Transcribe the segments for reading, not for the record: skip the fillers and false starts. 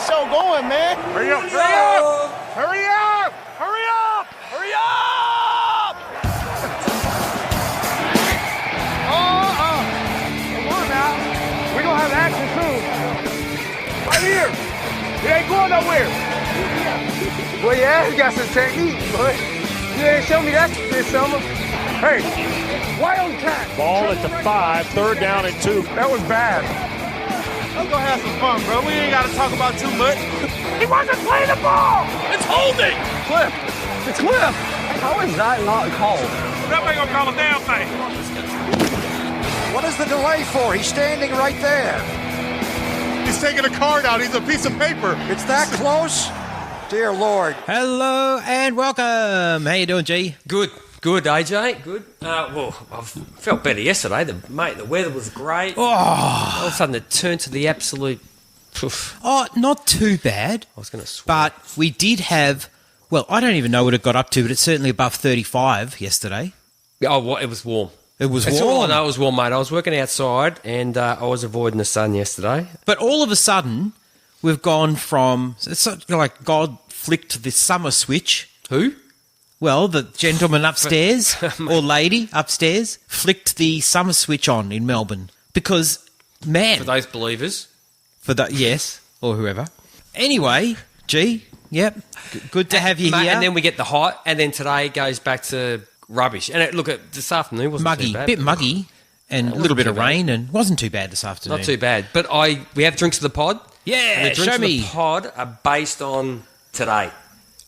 show going, man. Hurry up! Hurry up! Hurry up! Hurry up! Hurry up! Come on now. We're gonna have action soon. Right here. It ain't going nowhere. Well, yeah, you got some technique, but you ain't show me that this summer. Hey, wildcat. Ball at the 5, 3rd down and 2. That was bad. Let's go have some fun, bro. We ain't got to talk about too much. He wasn't playing the ball. It's holding. Cliff. It's Cliff. How is that not called? That ain't gonna call a damn thing. What is the delay for? He's standing right there. He's taking a card out. He's a piece of paper. It's that close? Dear Lord. Hello and welcome. How you doing, G? Good, AJ. Good. Well, I felt better yesterday. The weather was great. Oh, All of a sudden, it turned to the absolute. Poof. oh, not too bad. I was going to swear. But we did have. Well, I don't even know what it got up to, but it's certainly above 35 yesterday. Oh, well, it was warm. It was That's all I warm. know. It was warm, mate. I was working outside, and I was avoiding the sun yesterday. But all of a sudden, we've gone from. It's sort of like God flicked the summer switch. Who? Well, the gentleman upstairs or lady upstairs flicked the summer switch on in Melbourne because, man, For those believers. yes, or whoever. Anyway, G, yep, good to have you Mate, here. and then we get the hot, and then today it goes back to rubbish. And look, at this afternoon wasn't muggy, too bad. bit muggy, and a wasn't little bit too of bad. rain, and wasn't too bad this afternoon. Not too bad. But we have drinks of the pod. And Yeah, the drinks show of me. the pod are based on today.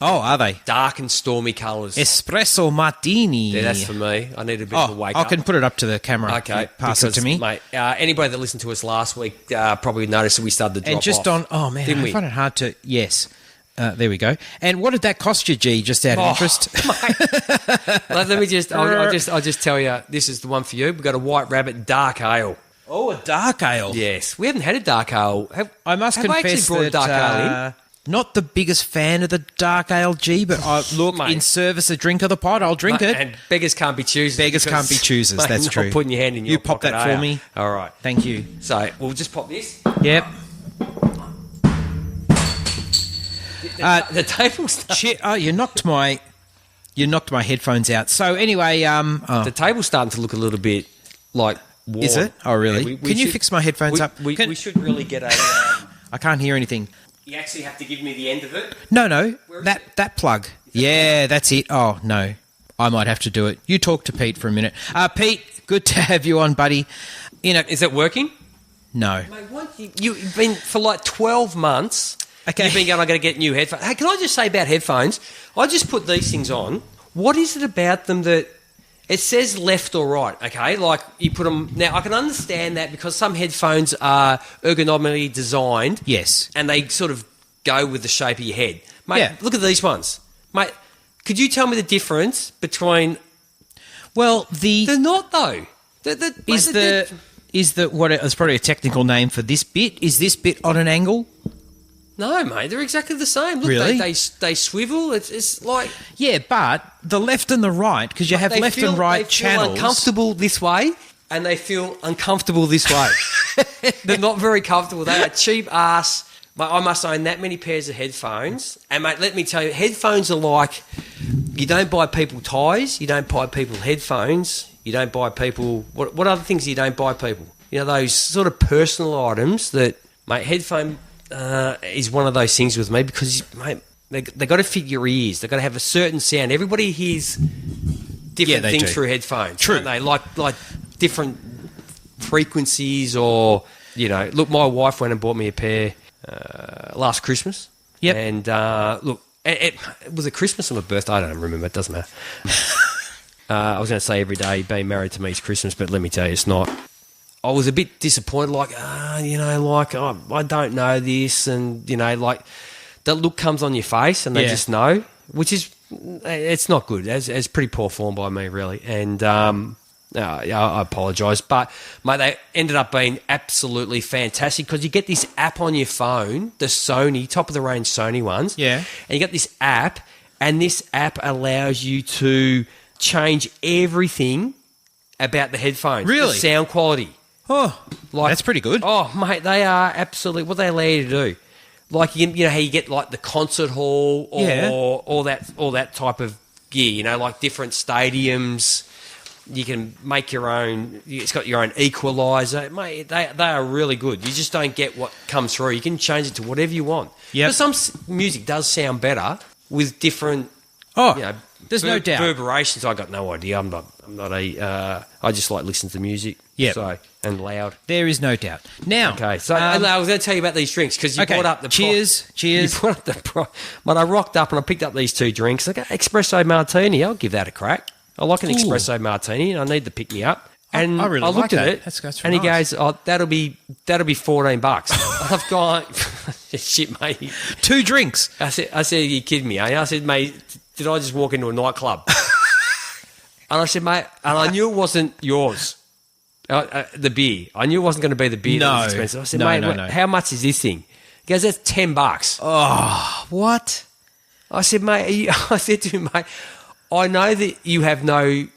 Oh, are they? Dark and stormy colours. Espresso martini. Yeah, that's for me. I need a bit of a wake I up. can put it up to the camera. Okay, Pass it to me. mate. Anybody that listened to us last week probably noticed that we started to drop And just off. on, oh man, didn't I we? find it hard to, yes. There we go. And what did that cost you, G, just out of interest? Let me just, I'll just tell you, this is the one for you. We've got a White Rabbit Dark Ale. Oh, a dark ale. Yes, we haven't had a Dark Ale. I must have confess actually brought a Dark Ale in? Not the biggest fan of the dark ale, G, but look, Mate. in service a drink of the pod, I'll drink it. And beggars can't be choosers. Beggars can't be choosers, mate, that's not true. Putting your hand in your You pop pocket, that for are me. ya? All right. Thank you. So we'll just pop this. Yep. The table's Shit, oh, you knocked my headphones out. So anyway, the table's starting to look a little bit like warm. is it? Oh, really? Yeah, Can you fix my headphones up? We should really get a. I can't hear anything. You actually have to give me the end of it. No, Where is that plug. Yeah, that's it. Oh, no. I might have to do it. You talk to Pete for a minute. Pete, good to have you on, buddy. Is it working? No. Mate, what? You've been for like 12 months. Okay. You've been going, I'm going to get new headphones. Hey, can I just say about headphones? I just put these things on. What is it about them that it says left or right? Okay, like you put them. Now I can understand that because some headphones are ergonomically designed. Yes. And they sort of go with the shape of your head. Mate, Yeah. look at these ones. Mate, could you tell me the difference between... Well, They're not, though. Is the what is probably a technical name for this bit? Is this bit on an angle? No, mate, they're exactly the same. Look, Really? they swivel. It's like... Yeah, but the left and the right, because you have They left feel- and right they feel channels. uncomfortable this way, and they feel uncomfortable this way. They're not very comfortable. They are cheap ass. Mate, I must own that many pairs of headphones. And, mate, let me tell you, headphones are like... You don't buy people ties. You don't buy people headphones. You don't buy people... What other things you don't buy people? You know, those sort of personal items that... Mate, headphone is one of those things with me because, mate, they got to fit your ears. They've got to have a certain sound. Everybody hears different they things do. through headphones. True. Don't they? Like different frequencies or, you know... Look, my wife went and bought me a pair last Christmas. Yep. And, look, it was a Christmas or my birthday? I don't remember. It doesn't matter. I was going to say every day being married to me is Christmas, but let me tell you, it's not. I was a bit disappointed, I don't know this, and, like, that look comes on your face and they Yeah. just know, which is, it's not good. It's pretty poor form by me, really. And I apologise. But, mate, they ended up being absolutely fantastic because you get this app on your phone, the Sony, top-of-the-range Sony ones. Yeah. And you get this app, and this app allows you to change everything about the headphones. Really? The sound quality. Oh, that's pretty good. Oh, mate, they are absolutely... What they allow you to do. Like you know how you get like the concert hall or Yeah. all that type of gear. You know, like different stadiums. You can make your own. It's got your own equalizer. Mate, they are really good. You just don't get what comes through. You can change it to whatever you want. Yep. But some music does sound better with different. Oh, You know, there's no doubt. Reverberations. I got no idea. I'm not a. I just like listening to music. Yep. So and loud. There is no doubt. Now, Okay. So I was going to tell you about these drinks because you brought up the cheers. You brought up the But I rocked up and I picked up these two drinks. I got espresso martini. I'll give that a crack. I like an espresso martini, and I need to pick me up. And I really looked like at that. it, That's and he nice. goes, "Oh, that'll be $14." I've gone, shit, mate. 2 drinks. I said, you kidding me? Eh? I said, mate, did I just walk into a nightclub? And I said, mate, and I knew it wasn't yours. The beer. I knew it wasn't going to be the beer that No. was expensive. I said, No, mate, no. how much is this thing? He goes, that's $10. Oh, what? I said, mate, I said to him, mate, I know that you have no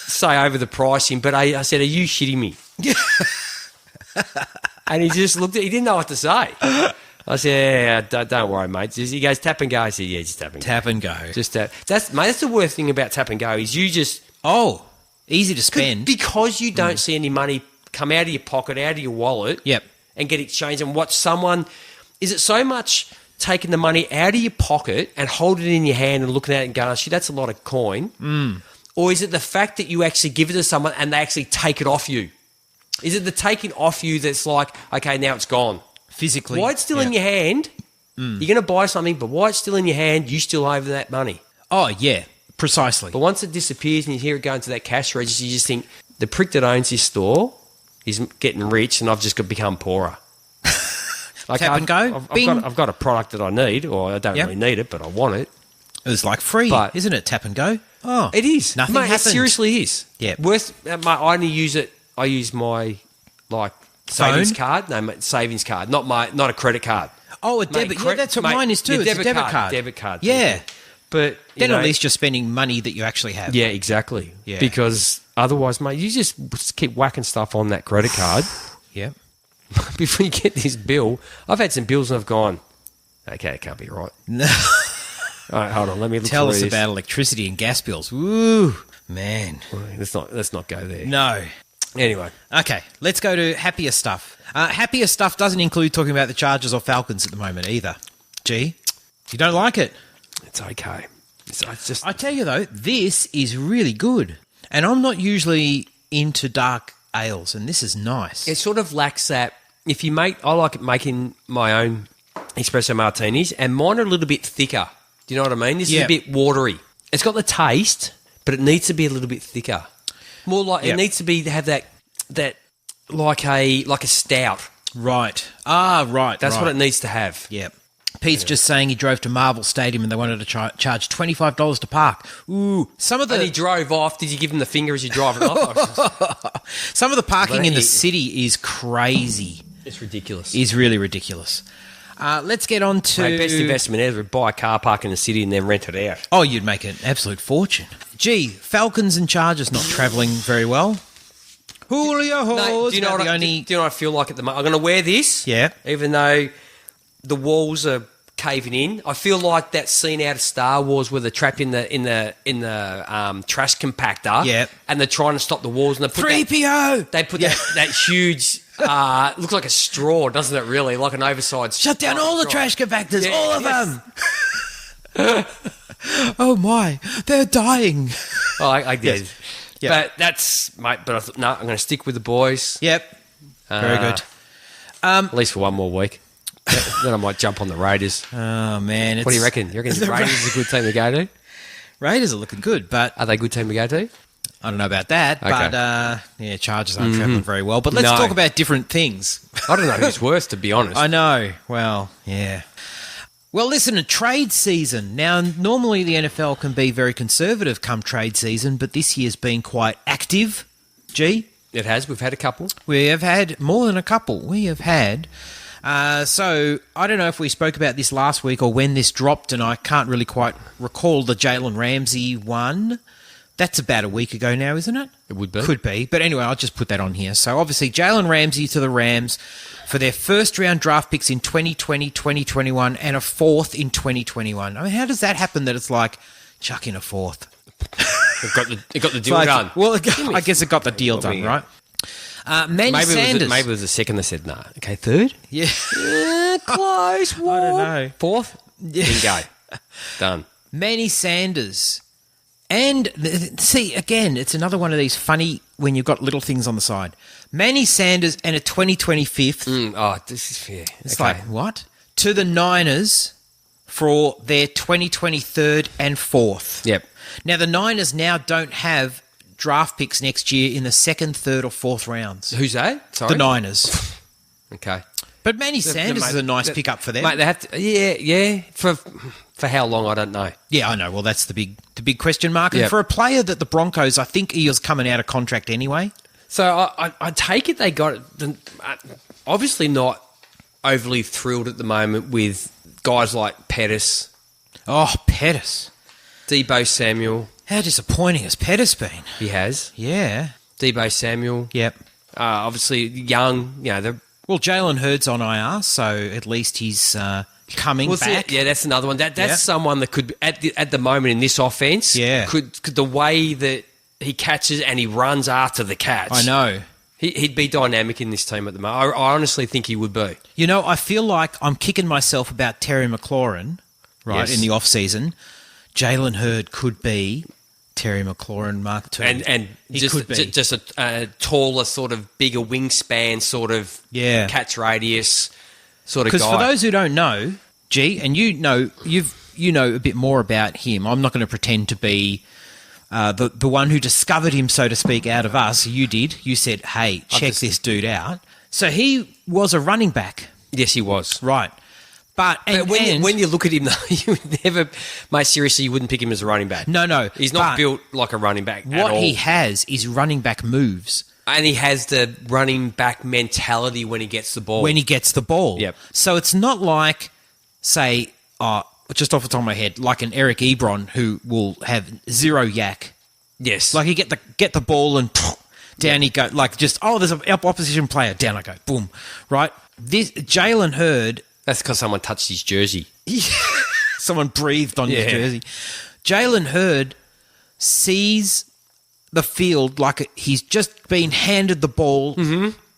say over the pricing, but I said, are you shitting me? And he just looked at, he didn't know what to say. I said, yeah, don't worry, mate. He goes, tap and go. I said, yeah, just tap and go. Tap and go. Just tap. That's the worst thing about tap and go is you just, Oh, easy to spend. because you don't see any money come out of your pocket, out of your wallet, Yep. and get exchanged and watch someone. Is it so much taking the money out of your pocket and holding it in your hand and looking at it and going, "Shit, that's a lot of coin," or is it the fact that you actually give it to someone and they actually take it off you? Is it the taking off you that's like, okay, now it's gone? Physically. Why it's still in your hand? You're going to buy something, but why it's still in your hand? You still owe that money. Oh, yeah. Precisely. But once it disappears and you hear it going to that cash register, you just think the prick that owns this store is getting rich, and I've just become poorer. Like Tap and go? Bing. I've got a product that I need, or I don't Yep. really need it, but I want it. It was like free, But- isn't it? Tap and go. Oh, It is. Nothing Mate, it happens. seriously is. Yeah. I only use it. I use my savings Phone? card. No, my savings card, not a credit card. Oh, a Mate, debit. Yeah, that's what mate, mine is too. your It's a debit card. Debit card. Yeah. But Then you at know, least you're spending money that you actually have. yeah, exactly. Yeah. Because otherwise, mate, you just keep whacking stuff on that credit card. Yep. Before you get this bill, I've had some bills and I've gone, okay, it can't be right. No. All right, hold on, let me look Tell through us this. about electricity and gas bills. Woo, man. Let's not go there. No. Anyway, Okay, let's go to happier stuff. Happier stuff doesn't include talking about the Chargers or Falcons at the moment either. Gee, you don't like it. it's okay. It's just I tell you though, this is really good. And I'm not usually into dark ales, and this is nice. it sort of lacks that. If you make, I like making my own espresso martinis, and mine are a little bit thicker. Do you know what I mean? This is Yeah. a bit watery. It's got the taste, but it needs to be a little bit thicker. More like Yeah. it needs to be have that like a stout. Right. Ah, right. That's right. what it needs to have. Yep. Pete's just saying he drove to Marvel Stadium and they wanted to charge $25 to park. Ooh, some of And he the drove off. Did you give him the finger as you driving off? some of the parking in the Bloody- city is crazy. It's ridiculous. Is really ridiculous. Let's get on to Mate, best investment ever. Buy a car park in the city and then rent it out. Oh, you'd make an absolute fortune. Gee, Falcons and Chargers not travelling very well. Julio No, Hawes. do you know what? the only... Do you know what I feel like at the moment? I'm going to wear this. Yeah. Even though the walls are caving in, I feel like that scene out of Star Wars where they're trapped in the trash compactor. Yeah. And they're trying to stop the walls and they put that, 3PO! they put that huge. Looks like a straw, doesn't it? Really, like an oversized. Shut down all the straw. trash compactors, Yeah, all of yes. them! Oh my, they're dying. Oh, I did. Yes. Yeah. But that's mate. But I thought, no, I'm going to stick with the boys. Yep. Very good. At least for one more week. Then I might jump on the Raiders. Oh man. What do you reckon? You reckon the Raiders is a good team to go to? Raiders are looking good, but Are they a good team to go to? I don't know about that. Okay. But yeah, Chargers aren't travelling very well. But let's No. talk about different things. I don't know who's worse, to be honest. I know. Well, yeah. Well, listen, a trade season. Now, normally the NFL can be very conservative come trade season, but this year's been quite active. Gee, It has. We've had a couple. we have had more than a couple. We have had. So, I don't know if we spoke about this last week or when this dropped, and I can't really quite recall the Jalen Ramsey one. That's about a week ago now, isn't it? It would be. Could be. But anyway, I'll just put that on here. So obviously, Jalen Ramsey to the Rams for their first-round draft picks in 2020, 2021, and a fourth in 2021. I mean, how does that happen that it's like, chuck in a fourth? It got the deal done. Well, I guess it got the deal done, right? Manny Sanders. Maybe it was the second that said, nah. Okay, third? Yeah. Close. I don't know. Fourth? Bingo. Done. Manny Sanders. And, see, again, it's another one of these funny when you've got little things on the side. Manny Sanders and a 2025th. This is fair. It's like, what? To the Niners for their 2023rd and 4th. Yep. Now, the Niners now don't have draft picks next year in the 2nd, 3rd, or 4th rounds. Who's that? Sorry? The Niners. Okay. But Manny Sanders is a nice pickup for them. Mate, they have to, yeah. For how long, I don't know. Yeah, I know. Well, that's the big question mark. And Yep. for a player that the Broncos, I think he was coming out of contract anyway. So I take it they got it. Obviously not overly thrilled at the moment with guys like Pettis, Oh, Pettis. Debo Samuel. How disappointing has Pettis been? He has. Yeah. Debo Samuel. Yep. Obviously young. You know, Well, Jalen Hurd's on IR, so at least he's coming back. Yeah, that's another one. That's someone that could at the moment in this offense. Yeah. Could the way that he catches and he runs after the catch. I know. He'd be dynamic in this team at the moment. I honestly think he would be. You know, I feel like I'm kicking myself about Terry McLaurin, right, Yes. in the off-season. Jalen Hurd could be Terry McLaurin Mark II. And he just, could be. just a taller, sort of bigger wingspan, sort of catch radius sort of guy. Because for those who don't know, G, and you know a bit more about him. I'm not going to pretend to be the one who discovered him, so to speak, out of us. You did. You said, hey, check this dude out. So he was a running back. Yes, he was. Right. But when you look at him, though, you would never, mate, seriously, you wouldn't pick him as a running back. No. He's not built like a running back at what all. he has is running back moves. And he has the running back mentality when he gets the ball. Yep. So it's not like, say, just off the top of my head, like an Eric Ebron who will have zero yak. Yes. Like he get the ball and down he go. Like just, there's an opposition player. Down I go. Boom. Right? This Jalen Hurd. That's because someone touched his jersey. Someone breathed on his jersey. Jalen Hurd sees the field like he's just been handed the ball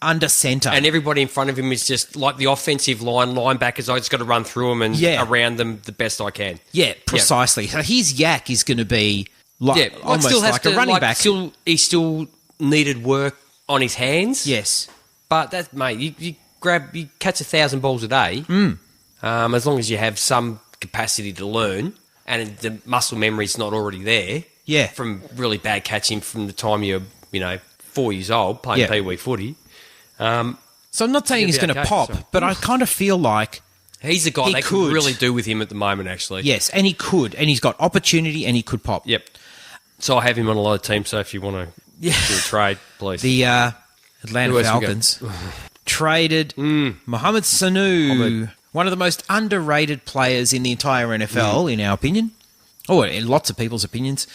under centre. And everybody in front of him is just like the offensive linebackers. I just got to run through them and around them the best I can. Yeah, precisely. So his yak is going to be almost like a running back. He still needed work on his hands. Yes. But that, mate, you catch 1,000 balls a day, as long as you have some capacity to learn and the muscle memory's not already there. Yeah. From really bad catching from the time you're, 4 years old playing Pee Wee footy. So I'm not saying he's going to pop, but I kind of feel like he's a guy they could really do with him at the moment, actually. Yes, and he could, and he's got opportunity, and he could pop. Yep. So I have him on a lot of teams. So if you want to do a trade, please. The Atlanta Falcons traded Mohamed Sanu, one of the most underrated players in the entire NFL, in our opinion, or in lots of people's opinions,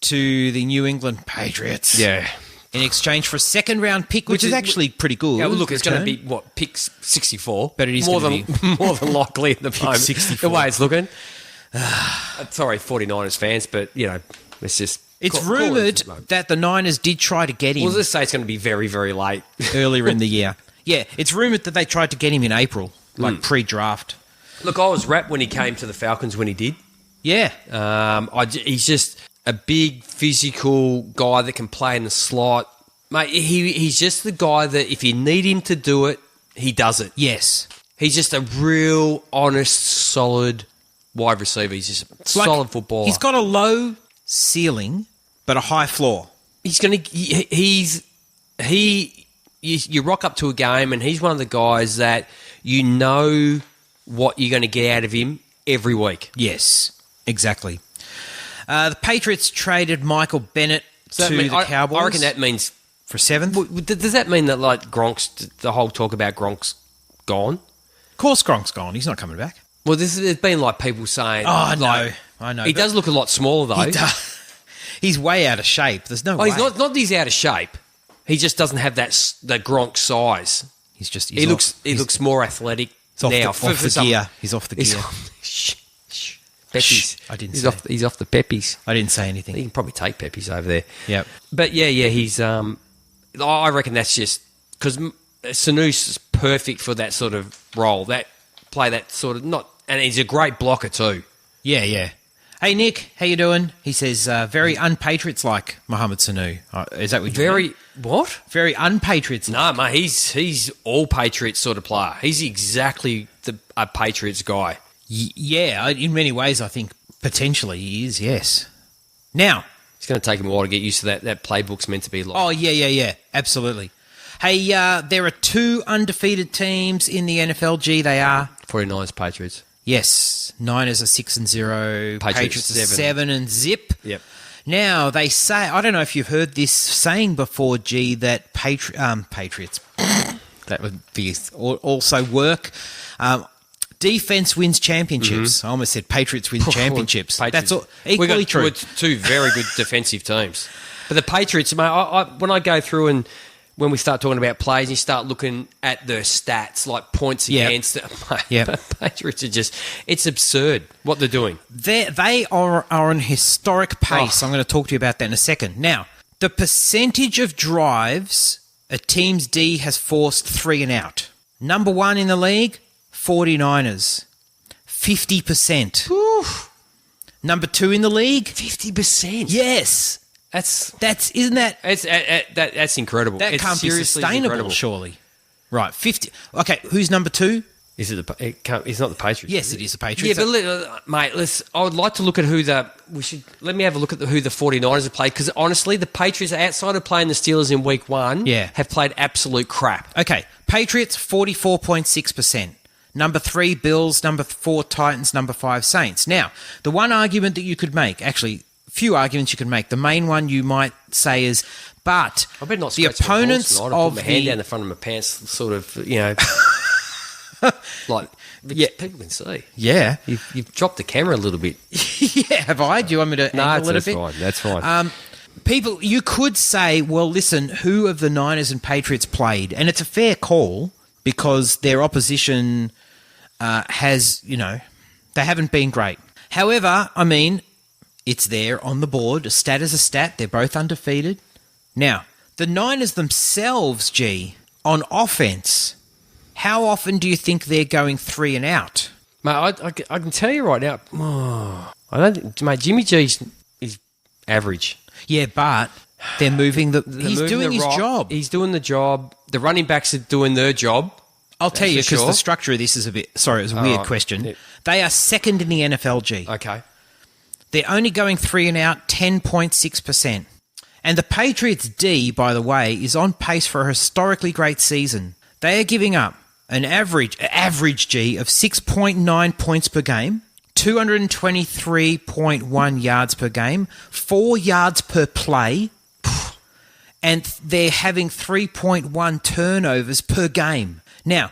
to the New England Patriots. Yeah. In exchange for a second-round pick, which is actually pretty good. Yeah, well, look, it's going to be, pick 64? But it is more than likely at the moment. 64. The way it's looking. Sorry, 49ers fans, but, it's just... It's rumoured that the Niners did try to get him... Well, let's say it's going to be very, very late. earlier in the year. Yeah, it's rumoured that they tried to get him in April, like pre-draft. Look, I was wrapped when he came to the Falcons when he did. Yeah. He's just a big, physical guy that can play in the slot. Mate, he's just the guy that if you need him to do it, he does it. Yes. He's just a real, honest, solid wide receiver. He's just a solid footballer. He's got a low ceiling, but a high floor. You rock up to a game and he's one of the guys that you know what you're going to get out of him every week. Yes, exactly. The Patriots traded Michael Bennett to the Cowboys. I reckon that means... For 7th? Does that mean that, like, the whole talk about Gronk's gone? Of course Gronk's gone. He's not coming back. Well, there's been, like, people saying... I know. He does look a lot smaller, though. He's way out of shape. There's no way. He's not that he's out of shape. He just doesn't have that Gronk size. He looks more athletic now. Off the gear. He's off the gear. Peppies. I didn't he's say. He's off the Peppies. I didn't say anything. You can probably take Peppies over there. Yep. But yeah, he's. I reckon that's just because Sanu's is perfect for that sort of role. And he's a great blocker too. Yeah. Hey Nick, how you doing? He says very unpatriots-like Mohamed Sanu. Is that what you mean? What? Very unpatriots. No, mate. He's all Patriots sort of player. He's exactly a Patriots guy. Yeah, in many ways, I think potentially he is. Yes. Now it's going to take him a while to get used to that. That playbook's meant to be like. Oh yeah, absolutely. Hey, there are 2 undefeated teams in the NFL. They are 49ers, Patriots. Yes, Niners are 6-0. Patriots are 7-0. Yep. Now they say, I don't know if you've heard this saying before, G, that Patriots. That would be also work. Defense wins championships. I almost said Patriots win championships. Patriots. That's all, equally true. We've got 2 very good defensive teams. But the Patriots, mate, when I go through and when we start talking about plays, you start looking at their stats, like points against. Yep. Patriots are just, it's absurd what they're doing. They are on historic pace. I'm going to talk to you about that in a second. Now, the percentage of drives a team's D has forced 3 and out. Number 1 in the league, 49ers, 50%. Oof. Number 2 in the league, 50%. Yes. Isn't that that's incredible. That can't be sustainable, incredible. surely. Right, 50. Okay, who's number 2? Is it it's not the Patriots? Yes, it is the Patriots. Yeah, but mate, I would like to look at let me have a look at who the 49ers have played, because honestly, the Patriots, outside of playing the Steelers in week 1, have played absolute crap. Okay, Patriots 44.6%. Number 3, Bills. Number 4, Titans. Number 5, Saints. Now, the one argument that you could make, actually, few arguments you can make. The main one you might say is, but I better not the opponents of put my hand down the front of my pants, sort of, like people can see. Yeah, you've dropped the camera a little bit. Yeah, have I? Do you want me to? No, that's fine. That's fine. People, you could say, well, listen, who of the Niners and Patriots played? And it's a fair call because their opposition has, they haven't been great. However, I mean, it's there on the board. A stat is a stat. They're both undefeated. Now, the Niners themselves, G, on offense, how often do you think they're going 3 and out? Mate, I can tell you right now, I don't think, mate, Jimmy G is average. Yeah, but they're moving he's doing his job. He's doing the job. The running backs are doing their job. I'll tell you, because the structure of this is it was a weird question. Yeah. They are second in the NFL, G. Okay. They're only going 3 and out, 10.6%. And the Patriots D, by the way, is on pace for a historically great season. They are giving up an average G of 6.9 points per game, 223.1 yards per game, 4 yards per play, and they're having 3.1 turnovers per game. Now,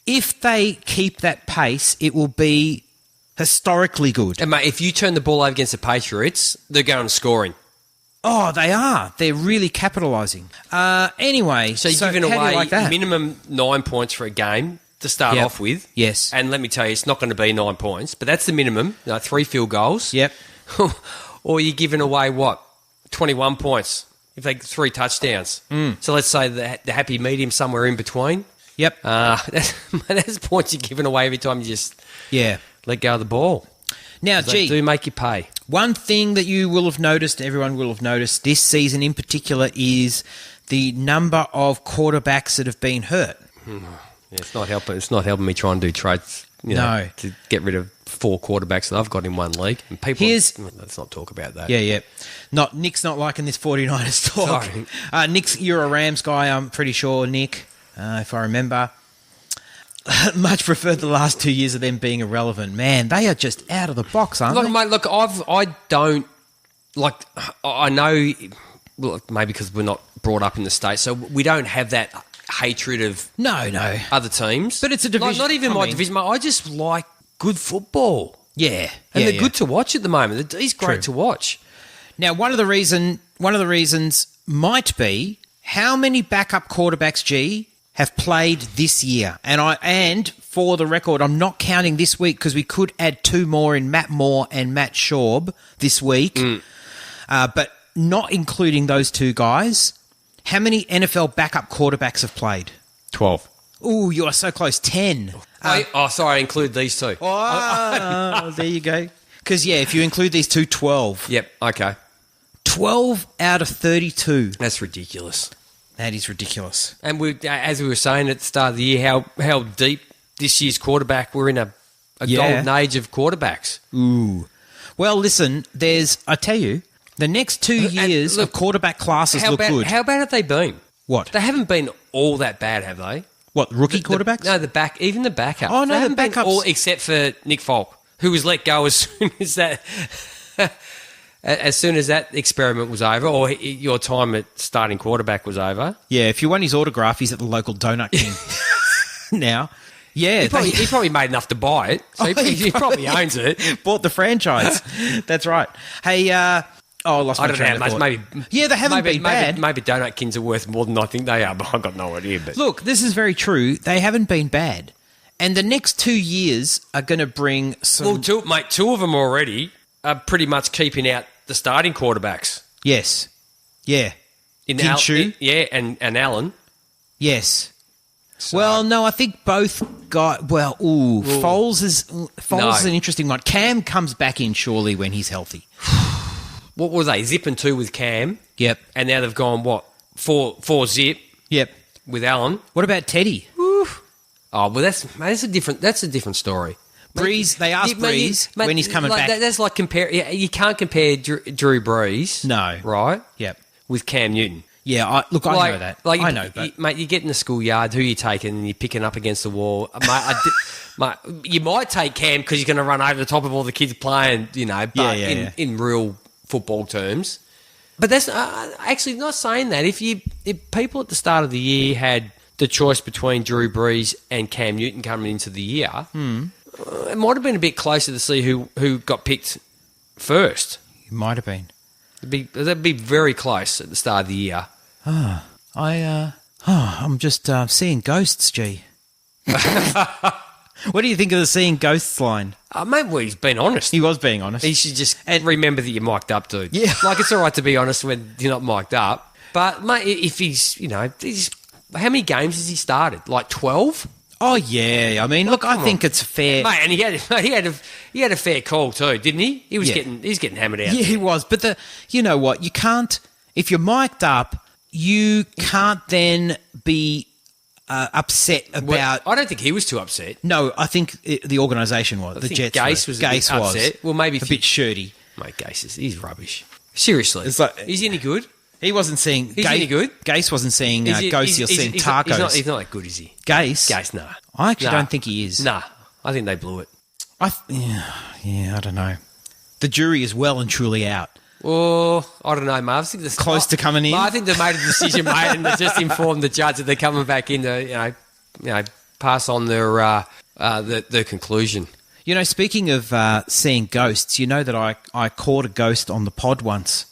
if they keep that pace, it will be historically good. And mate, if you turn the ball over against the Patriots, they're going scoring. Oh, they are. They're really capitalising. Anyway, so you're giving away minimum 9 points for a game to start off with. Yes. And let me tell you, it's not going to be 9 points, but that's the minimum. 3 field goals. Yep. Or you're giving away, 21 points if they get 3 touchdowns. So let's say the happy medium somewhere in between. Yep. That's points you're giving away every time you just let go of the ball. Now, they do make you pay. One thing that you will have noticed, everyone will have noticed, this season in particular is the number of quarterbacks that have been hurt. Yeah, it's not helping. It's not helping me try and do trades. To get rid of 4 quarterbacks that I've got in one league. And people, let's not talk about that. Yeah. Nick's not liking this 49ers talk. Sorry. Nick's, you're a Rams guy, I'm pretty sure, Nick, if I remember. Much preferred the last 2 years of them being irrelevant. Man, they are just out of the box, aren't they? Mate, I don't I know. Well, maybe because we're not brought up in the States, so we don't have that hatred of other teams. But it's a division. Not even my division. Mate, I just like good football. Yeah, and they're good to watch at the moment. It's great to watch. Now, one of the reasons might be how many backup quarterbacks, G, have played this year. And for the record, I'm not counting this week because we could add 2 more in Matt Moore and Matt Schaub this week. But not including those 2 guys. How many NFL backup quarterbacks have played? 12. Ooh, you are so close. 10. Sorry, I include these 2. Oh, there you go. Because, if you include these 2, 12. Yep, okay. 12 out of 32. That's ridiculous. That is ridiculous. And as we were saying at the start of the year, how deep this year's quarterback, we're in a golden age of quarterbacks. Ooh. Well, listen, I tell you, the next 2 years of quarterback classes look good. How bad have they been? What? They haven't been all that bad, have they? What, rookie quarterbacks? No, even the backups. Oh, no, they the backups. All except for Nick Folk, who was let go as soon as that experiment was over, or your time at starting quarterback was over. Yeah, if you want his autograph, he's at the local Donut King now. Yeah. He probably made enough to buy it, so he probably owns it. Bought the franchise. That's right. Hey, I lost my train of thought. Maybe. Yeah, they haven't been bad. Maybe Donut Kings are worth more than I think they are, but I've got no idea. But look, this is very true. They haven't been bad. And the next 2 years are going to bring some... Well, 2 of them already are pretty much keeping out the starting quarterbacks. Yes. Yeah. Kinshu. And Allen. Yes. So. Well, no, I think both got... Well, Foles is an interesting one. Cam comes back in surely when he's healthy. What were they? Zip and 2 with Cam. Yep. And now they've gone, what? 4 zip. Yep. With Allen. What about Teddy? Oh, well, that's a different story. Breeze, they asked Breeze when he's coming back. That's like you can't compare Drew Brees. No. Right? Yep. With Cam Newton. Yeah, I know that. I know, but... Mate, you get in the schoolyard, who are you taking, and you're picking up against the wall. Mate, you might take Cam because you're going to run over the top of all the kids playing, but in real football terms. But that's actually not saying that. If people at the start of the year had the choice between Drew Brees and Cam Newton coming into the year, it might have been a bit closer to see who got picked first. It might have been. That'd be very close at the start of the year. I'm just seeing ghosts, G. What do you think of the seeing ghosts line? Mate, well, he's been honest. He was being honest. He should just remember that you're mic'd up, dude. Yeah. Like, it's all right to be honest when you're not mic'd up. But, mate, if he's, how many games has he started? Like 12? Oh, yeah. I mean, look, I think it's fair. Mate, and he had a fair call too, didn't he? He was getting hammered out. Yeah, he was. But you know what? You can't, if you're mic'd up, you can't then be upset about... Well, I don't think he was too upset. No, I think the organisation was. The Jets Gase was upset. Well, maybe... A bit shirty. Mate, Gase he's rubbish. Seriously. It's like, is he any good? He wasn't seeing... Is he any good? Gase wasn't seeing ghosts, he was seeing tacos. He's not that good, is he? Gase, no. I actually don't think he is. Nah, I think they blew it. I don't know. The jury is well and truly out. Oh, I don't know, Marv. I think close to coming in. I think they made a decision, mate, and they just informed the judge that they're coming back in to, pass on their conclusion. Speaking of seeing ghosts, you know that I caught a ghost on the pod once.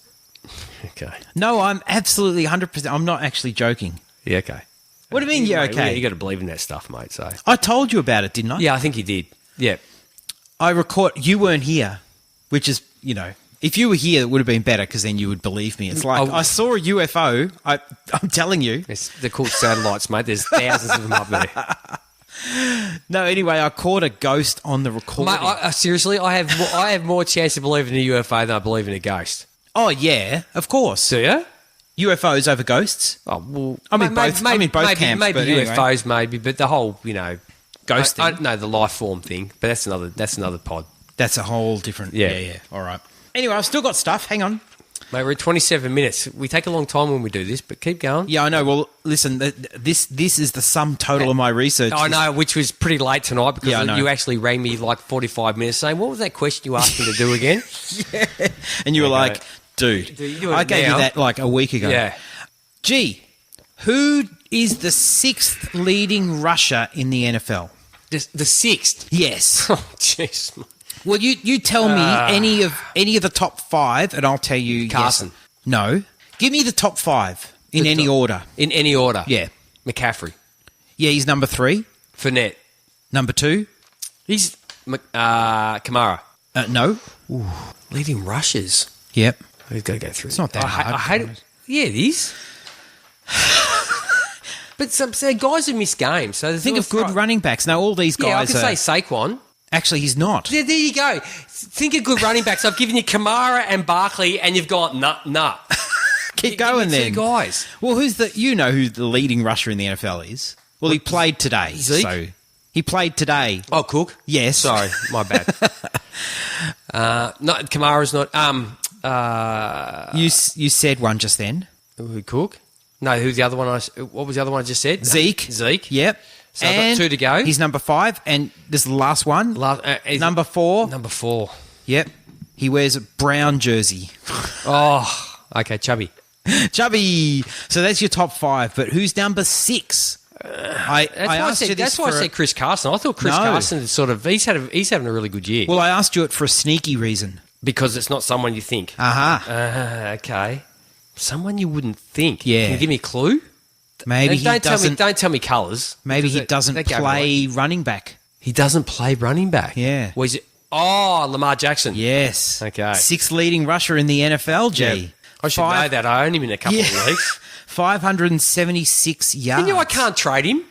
Okay. No, I'm absolutely 100%. I'm not actually joking. Yeah, okay. What do you mean, yeah, okay? You got to believe in that stuff, mate. So I told you about it, didn't I? Yeah, I think you did. Yeah. You weren't here, which is, if you were here, it would have been better because then you would believe me. It's like, I saw a UFO. I'm telling you. They're called satellites, mate. There's thousands of them up there. No, anyway, I caught a ghost on the recording. Mate, seriously, I have more chance of believing in a UFO than I believe in a ghost. Oh, yeah, of course. Do you? UFOs over ghosts? Oh, well... I'm in both camps. Maybe UFOs, anyway. maybe, but the whole, ghost thing. No, the life form thing, but that's another pod. That's a whole different... Yeah. All right. Anyway, I've still got stuff. Hang on. Mate, we're at 27 minutes. We take a long time when we do this, but keep going. Yeah, I know. Well, listen, this is the sum total of my research. I know, which was pretty late tonight because you actually rang me like 45 minutes saying, what was that question you asked me to do again? Yeah. And you were like... Dude, I gave you that like a week ago. Yeah. Gee, who is the 6th leading rusher in the NFL? The 6th? Yes. Oh, jeez. Well, you tell me any of the top 5, and I'll tell you. Carson. Yes. No. Give me the top 5 in any order. In any order. Yeah. McCaffrey. Yeah, he's number 3. Fournette. Number 2. He's Kamara. No. Leading rushes. Yep. We've got to go through. It's not that hard. I hate it. Yeah, it is. But some guys have missed games. So Think of good running backs. Now, all these guys Yeah, I could are... say Saquon. Actually, he's not. Yeah, there you go. Think of good running backs. I've given you Kamara and Barkley, and you've got nah. Keep going Give me then. two guys. Well, who the leading rusher in the NFL is? Well, he played today. Zeke? So he played today. Oh, Cook? Yes. Sorry, my bad. Kamara's not. You said one just then. Who, Cook? No, who's the other one? What was the other one I just said? Zeke. Yep. So I've got 2 to go. He's number 5, and this is the last one. Number 4. Number 4. Yep. He wears a brown jersey. Oh, okay, Chubby. Chubby. So that's your top 5. But who's number 6? I asked you this. That's why I said Chris Carson. I thought Chris Carson is he's having a really good year. Well, I asked you it for a sneaky reason. Because it's not someone you think. Okay. Someone you wouldn't think. Yeah. Can you give me a clue? Maybe he doesn't. Don't tell me colours. Maybe he doesn't play running back. He doesn't play running back. Yeah. Well, Lamar Jackson. Yes. Okay. 6th leading rusher in the NFL, G. Yeah. I should know that. I own him in a couple of weeks. 576 yards. You know I can't trade him.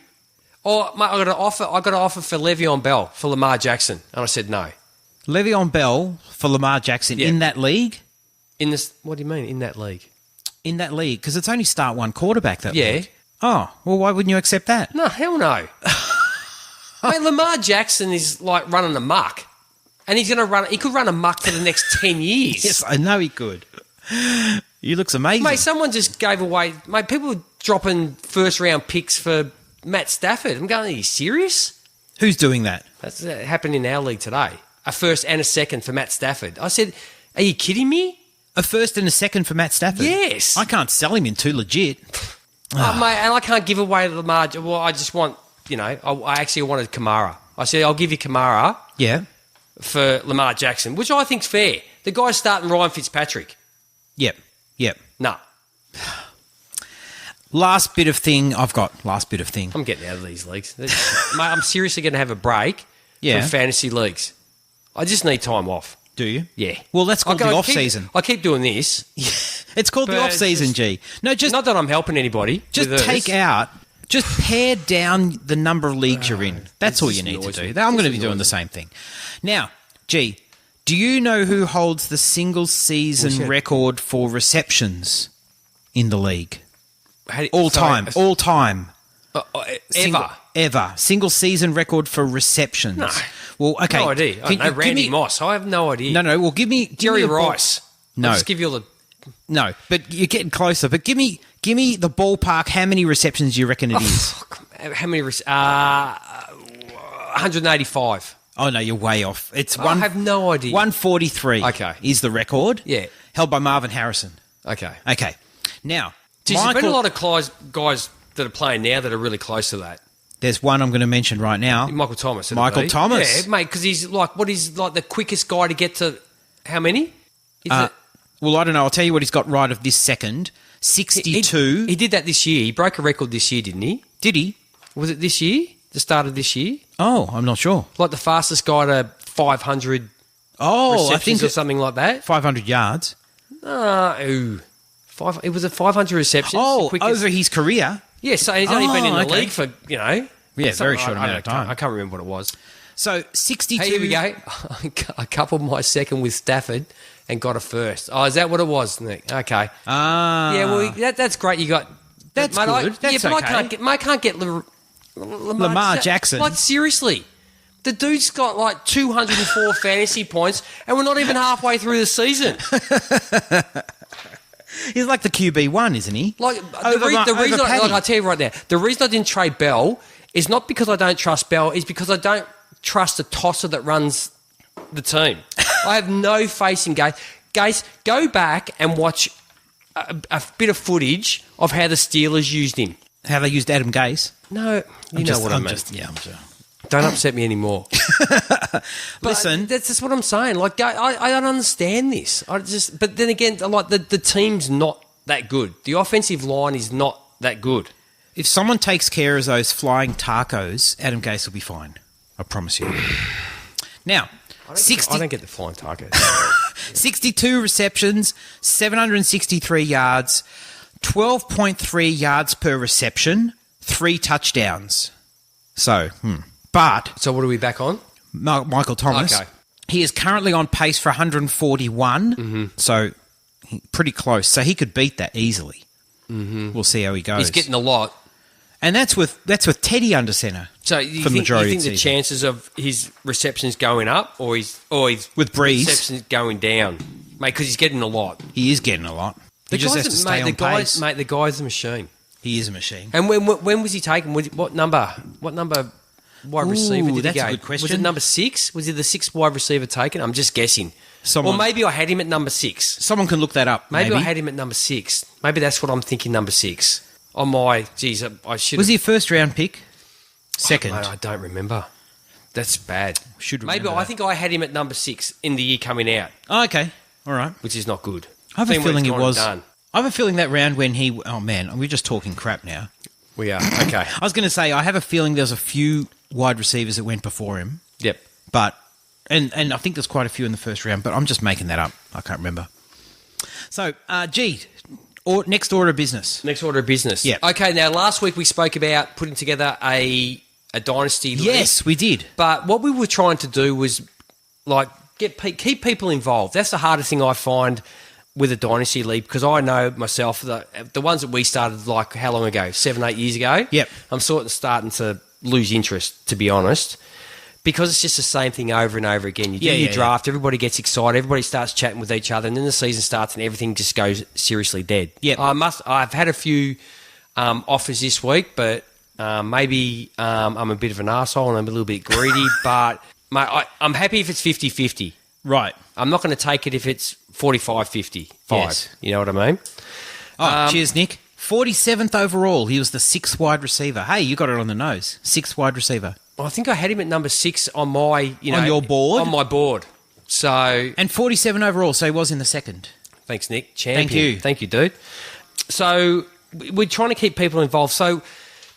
Or mate, I got an offer for Le'Veon Bell for Lamar Jackson, and I said no. Le'Veon Bell for Lamar Jackson in that league? In this, what do you mean in that league? In that league, because it's only start one quarterback that Yeah. league. Oh, well, why wouldn't you accept that? No, hell no. Mate, Lamar Jackson is like running amok. And he's going to run, he could run amok for the next 10 years. Yes, I know he could. He looks amazing. Mate, someone just gave away, mate, people were dropping first round picks for Matt Stafford. I'm going, are you serious? Who's doing that? That's happened in our league today. A first and a second for Matt Stafford. I said, are you kidding me? A first and a second for Matt Stafford? Yes. I can't sell him in too legit. Mate, and I can't give away Lamar. Well, I just want, I actually wanted Kamara. I said, I'll give you Kamara Yeah. for Lamar Jackson, which I think's fair. The guy's starting Ryan Fitzpatrick. Yep. No. Last bit of thing. I'm getting out of these leagues. Mate, I'm seriously going to have a break Yeah. from fantasy leagues. I just need time off. Do you? Yeah. Well, that's called the off-season. I keep doing this. It's called the But off-season, it's G. No, just Not that I'm helping anybody. just with take this. out, just pare down the number of leagues you're in. That's this all just you need to annoys do. me. I'm going to This be doing the annoys same thing. Now, G, do you know who holds the single-season record for receptions in the league? All time. Ever. Single-season record for receptions. No. Well, okay. No idea. I know Randy Moss. I have no idea. No. Well, give me Jerry a ball- Rice. No. I'll just give you all the... No, but you're getting closer. But give me the ballpark. How many receptions do you reckon it is? How many... 185. Oh, no, you're way off. It's I have no idea. 143 Okay. is the record. Yeah. Held by Marvin Harrison. Okay. Okay. Now, There's been a lot of guys that are playing now that are really close to that. there's one I'm going to mention right now. Michael Thomas. Michael Thomas. Yeah, mate, because he's like the quickest guy to get to how many? Well, I don't know. I'll tell you what he's got right of this second. 62. He did that this year. He broke a record this year, didn't he? Did he? Was it this year? The start of this year? Oh, I'm not sure. Like the fastest guy to 500 Oh, I receptions think or something like that? 500 yards. It was a 500 receptions. Oh, the quickest. over his career. Yeah, so he's only been in the okay. league for, Yeah, very short amount of time. I can't remember what it was. So 62. Hey, here we go. I coupled my second with Stafford and got a first. Oh, is that what it was, Nick? Okay. Yeah, well, that's great. You got... That's mate, good. That's but okay. I can't get Lamar Jackson. Like, seriously. The dude's got like 204 fantasy points and we're not even halfway through the season. He's like the QB1, isn't he? Like the reason, I'll tell you right now, the reason I didn't trade Bell is not because I don't trust Bell, is because I don't trust the tosser that runs the team. I have no faith in Gase. Gase, go back and watch a bit of footage of how the Steelers used him. How they used Adam Gase. No, you know what I mean. I'm Don't upset me anymore. Listen, that's just what I'm saying. Like, I don't understand this. But then again, like the team's not that good. The offensive line is not that good. if someone takes care of those flying tacos, Adam Gase will be fine. I promise you. Now, I don't get the flying tacos. 62 receptions, 763 yards, 12.3 yards per reception, 3 touchdowns. So, but... So what are we back on? Michael Thomas. Okay. He is currently on pace for 141, so pretty close. So he could beat that easily. Mm-hmm. We'll see how he goes. He's getting a lot. And that's with Teddy under centre. So you think the chances of his receptions going up or his with Breeze receptions going down, mate? Because he's getting a lot. He is getting a lot. He just has to stay on pace. Mate, the guy's a machine. He is a machine. And when was he taken? What number wide receiver did he go? That's a good question. Was it number 6? Was he the 6th wide receiver taken? I'm just guessing. Or maybe I had him at number 6. Someone can look that up. Maybe I had him at number 6. Maybe that's what I'm thinking. Number 6. Oh my, geez, I should. Was he a first round pick? Second. Oh, mate, I don't remember. That's bad. Should maybe remember I think I had him at number 6 in the year coming out. Oh, okay, all right. Which is not good. I have a feeling it was. Done. I have a feeling that round when he. Oh man, we're just talking crap now. We are okay. I was going to say I have a feeling there's a few wide receivers that went before him. Yep. But and I think there's quite a few in the first round, but I'm just making that up. I can't remember. So, next order of business. Next order of business. Yeah. Okay. Now, last week we spoke about putting together a dynasty league. Yes, we did. But what we were trying to do was like keep people involved. That's the hardest thing I find with a dynasty league, because I know myself the ones that we started like how long ago? 7-8 years ago. Yep. I'm starting to lose interest, to be honest. Because it's just the same thing over and over again. You do your draft, everybody gets excited, everybody starts chatting with each other, and then the season starts and everything just goes seriously dead. Yeah, I've had a few offers this week, but maybe I'm a bit of an arsehole and I'm a little bit greedy, but mate, I'm happy if it's 50-50. Right. I'm not going to take it if it's 45-55. Yes. You know what I mean? Cheers, Nick. 47th overall. He was the 6th wide receiver. Hey, you got it on the nose. 6th wide receiver. Well, I think I had him at number 6 on my, on your board? On my board. So, and 47 overall, so he was in the second. Thanks, Nick. Champion. Thank you. Thank you, dude. So, we're trying to keep people involved. So,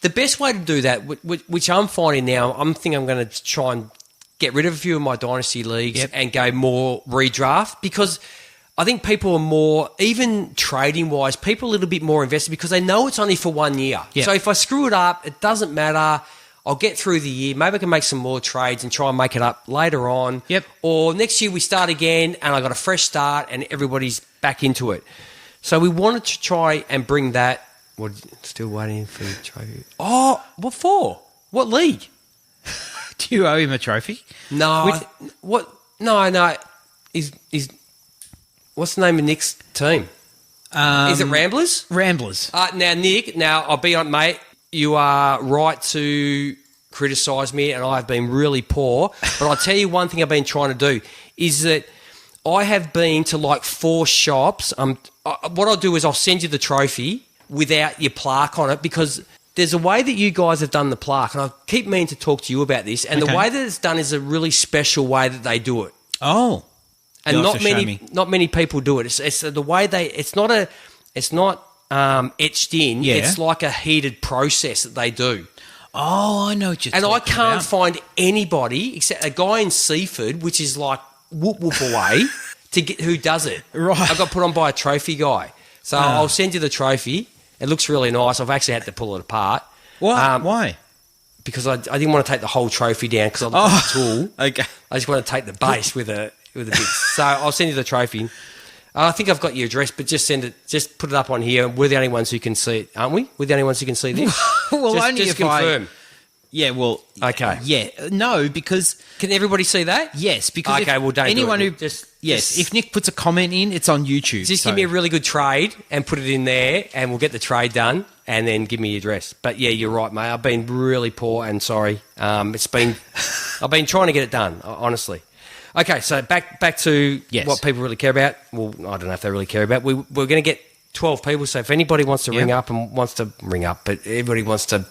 the best way to do that, which I'm finding now, I'm going to try and get rid of a few of my dynasty leagues and go more redraft, because I think people are more, even trading-wise, people are a little bit more invested because they know it's only for 1 year. Yep. So, if I screw it up, it doesn't matter. I'll get through the year. Maybe I can make some more trades and try and make it up later on. Yep. Or next year we start again and I got a fresh start and everybody's back into it. So we wanted to try and bring that. Still waiting for the trophy. Oh, what for? What league? Do you owe him a trophy? No. What? No. Is what's the name of Nick's team? Is it Ramblers? Ramblers. Now, Nick, I'll be on, mate. You are right to criticise me, and I've been really poor. But I'll tell you one thing I've been trying to do is that I have been to like 4 shops. What I'll do is I'll send you the trophy without your plaque on it, because there's a way that you guys have done the plaque, and I keep meaning to talk to you about this. And the way that it's done is a really special way that they do it. Oh, and not many people do it. It's the way it's not etched in. Yeah. It's like a heated process that they do. Oh, I know what you're talking about. And I can't find anybody except a guy in Seaford, which is like whoop away, who does it. Right. I got put on by a trophy guy. So I'll send you the trophy. It looks really nice. I've actually had to pull it apart. Why? Because I didn't want to take the whole trophy down because I love the tool. Okay. I just want to take the base with a bit. So I'll send you the trophy. I think I've got your address, but just send it. Just put it up on here. We're the only ones who can see it, aren't we? We're the only ones who can see this. Well, only just if confirm. Yeah. Well. Okay. Yeah. No, because can everybody see that? Yes. Because don't anyone do who if Nick puts a comment in, it's on YouTube. Just give me a really good trade and put it in there, and we'll get the trade done, and then give me your address. But yeah, you're right, mate. I've been really poor and sorry. I've been trying to get it done, honestly. Okay, so back to what people really care about. Well, I don't know if they really care about. We're going to get 12 people, so if anybody wants to ring up, but everybody wants to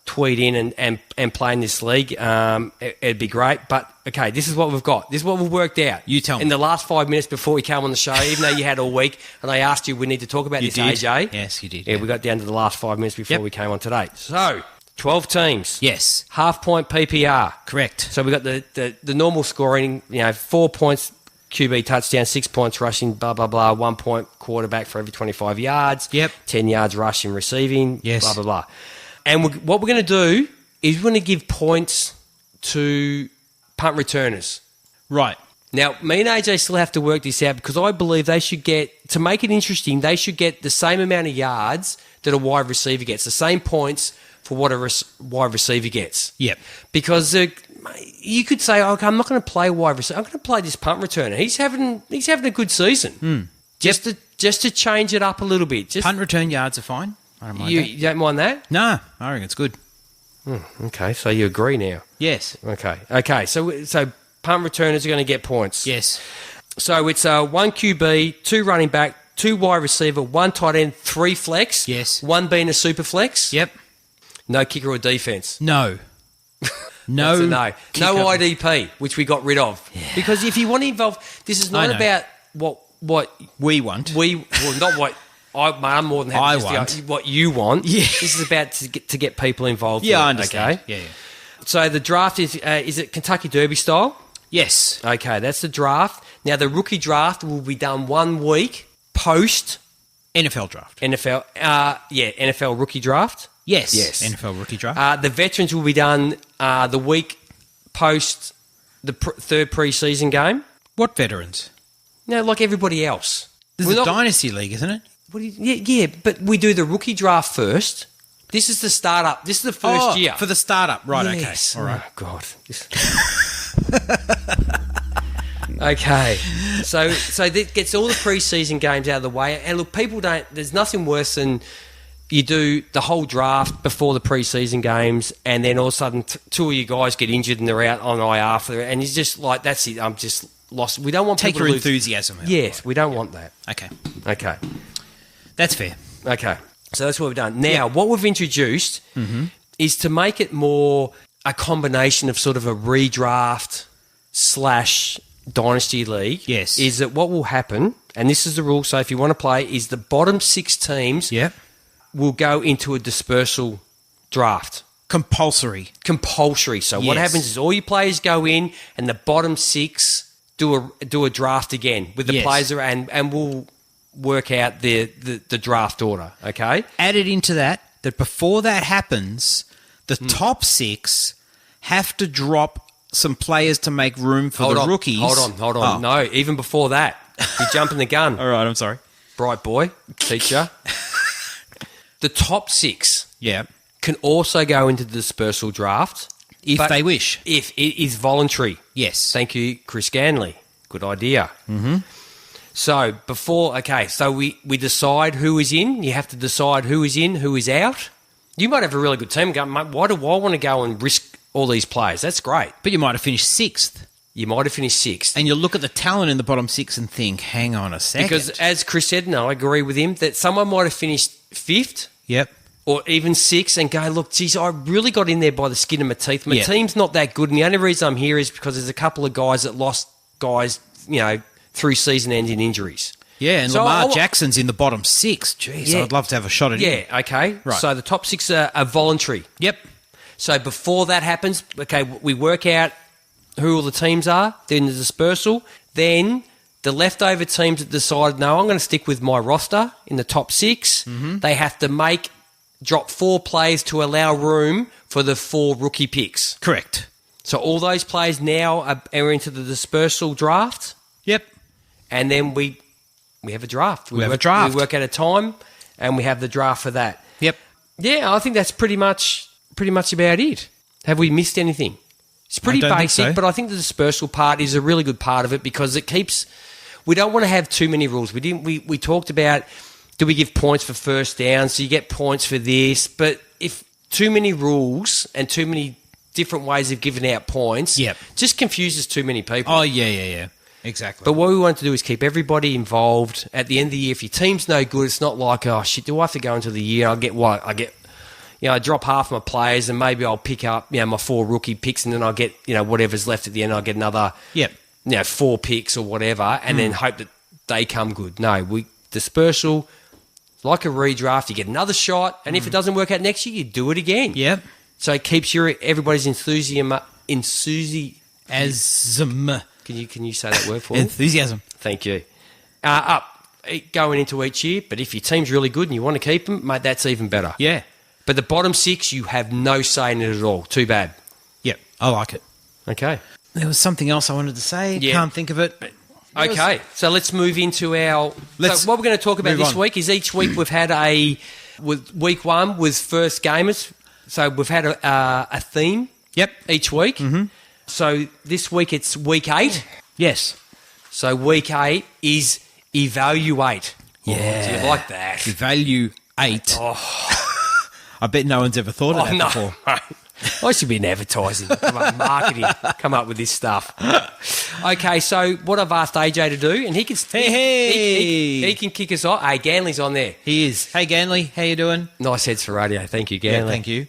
tweet in and play in this league, it'd be great. But, okay, this is what we've got. This is what we've worked out. You tell me. In the last 5 minutes before we came on the show, even though you had all week, and I asked you we need to talk about this, AJ. Yes, you did. Yeah, we got down to the last 5 minutes before we came on today. So, 12 teams. Yes. Half-point PPR. Correct. So we got the normal scoring, 4 points QB touchdown, 6 points rushing, blah, blah, blah, 1 point quarterback for every 25 yards. Yep. 10 yards rushing, receiving, Yes. blah, blah, blah. And what we're going to do is we're going to give points to punt returners. Right. Now, me and AJ still have to work this out because I believe they should get, to make it interesting, they should get the same amount of yards that a wide receiver gets, the same points for what a wide receiver gets. Yep. Because you could say, okay, I'm not going to play wide receiver. I'm going to play this punt returner. He's having a good season. Just to change it up a little bit. Just Punt return yards are fine. I don't mind you don't mind that? No, I reckon it's good. Okay, so you agree now. Yes. Okay. So punt returners are going to get points. Yes. So it's 1 QB, 2 running back, 2 wide receiver, 1 tight end, 3 flex. Yes. 1 being a super flex. Yep. No kicker or defense. No. No. That's a no. kicker. No IDP, which we got rid of. Yeah. Because if you want to involve, this is I not know. about what We want. not what I'm more than happy to what you want. Yeah. This is about to get people involved. Yeah, with I it, understand. Okay. Yeah. So the draft is it Kentucky Derby style? Yes. Okay, that's the draft. Now the rookie draft will be done 1 week post NFL draft. NFL. NFL rookie draft. Yes. Yes. NFL rookie draft. The veterans will be done the week post the third preseason game. What veterans? No, like everybody else. This is a dynasty league, isn't it? Yeah, but we do the rookie draft first. This is the startup. This is the first year. For the startup. Right, Yes. okay. All right. Oh, God. Okay. So that gets all the preseason games out of the way. And look, there's nothing worse than you do the whole draft before the preseason games and then all of a sudden 2 of you guys get injured and they're out on IR for it. And it's just like, that's it. I'm just lost. We don't want Take people your to lose. enthusiasm out. Yes, we don't want that. Okay. Okay. That's fair. Okay. So that's what we've done. Now, what we've introduced is to make it more a combination of sort of a redraft / dynasty league. Yes. Is that what will happen, and this is the rule, so if you want to play, is the bottom 6 teams will go into a dispersal draft. Compulsory. So what Yes. happens is all your players go in and the bottom 6 do a draft again with the Yes. players around, and we'll work out the draft order, okay? Added into that before that happens, the top 6 have to drop some players to make room for the rookies. Hold on. Oh. No, even before that, you're jumping the gun. All right, I'm sorry. Bright boy, teacher. The top 6 Yeah. can also go into the dispersal draft. If but they wish. If it is voluntary. Yes. Thank you, Chris Ganley. Good idea. Mm-hmm. So we decide who is in. You have to decide who is in, who is out. You might have a really good team and go, mate, why do I want to go and risk all these players? That's great. But you might have finished 6th. You might have finished 6th. And you look at the talent in the bottom 6 and think, hang on a second. Because as Chris said, and I agree with him, that someone might have finished 5th. Yep. Or even 6th and go, look, geez, I really got in there by the skin of my teeth. My team's not that good. And the only reason I'm here is because there's a couple of guys that lost guys, through season-ending injuries. Yeah, and So Lamar Jackson's in the bottom 6. Jeez, Yeah. I'd love to have a shot at him. Yeah, okay. Right. So the top 6 are voluntary. Yep. So before that happens, okay, we work out who all the teams are, then the dispersal, then the leftover teams that decide, no, I'm going to stick with my roster in the top 6. Mm-hmm. They have to drop 4 players to allow room for the 4 rookie picks. Correct. So all those players now are into the dispersal draft. Yep. And then we have a draft. We have a draft. We work at a time, and we have the draft for that. Yep. Yeah, I think that's pretty much about it. Have we missed anything? It's pretty I don't think basic, so. but I think the dispersal part is a really good part of it because it keeps. We don't want to have too many rules. We talked about, do we give points for first down? So you get points for this, but if too many rules and too many different ways of giving out points, just confuses too many people. Oh yeah. Exactly. But what we want to do is keep everybody involved. At the end of the year, if your team's no good, it's not like, oh shit, do I have to go into the year? I get what? I get, I drop half my players and maybe I'll pick up, my 4 rookie picks and then I'll get, whatever's left at the end. I'll get another, 4 picks or whatever and then hope that they come good. No, dispersal, like a redraft, you get another shot and if it doesn't work out next year, you do it again. Yep. So it keeps everybody's enthusiasm. Can you say that word for me? Enthusiasm. Thank you. Up going into each year, but if your team's really good and you want to keep them, mate, that's even better. Yeah. But the bottom 6, you have no say in it at all. Too bad. Yep. I like it. Okay. There was something else I wanted to say. Yeah. Can't think of it. Okay. So let's move into so what we're going to talk about this week is each week we've had with week 1 with first gamers. So we've had a theme. Yep. Each week. Mm-hmm. So this week it's week 8. Yes. So week 8 is EVALU8. Yeah. Do you like that? EVALU8. I bet no one's ever thought of that before. I should be in advertising, marketing, come up with this stuff. Okay, so what I've asked AJ to do, and he can he can kick us off. Hey, Ganley's on there. He is. Hey, Ganley, how you doing? Nice heads for radio. Thank you, Ganley. Yeah, thank you.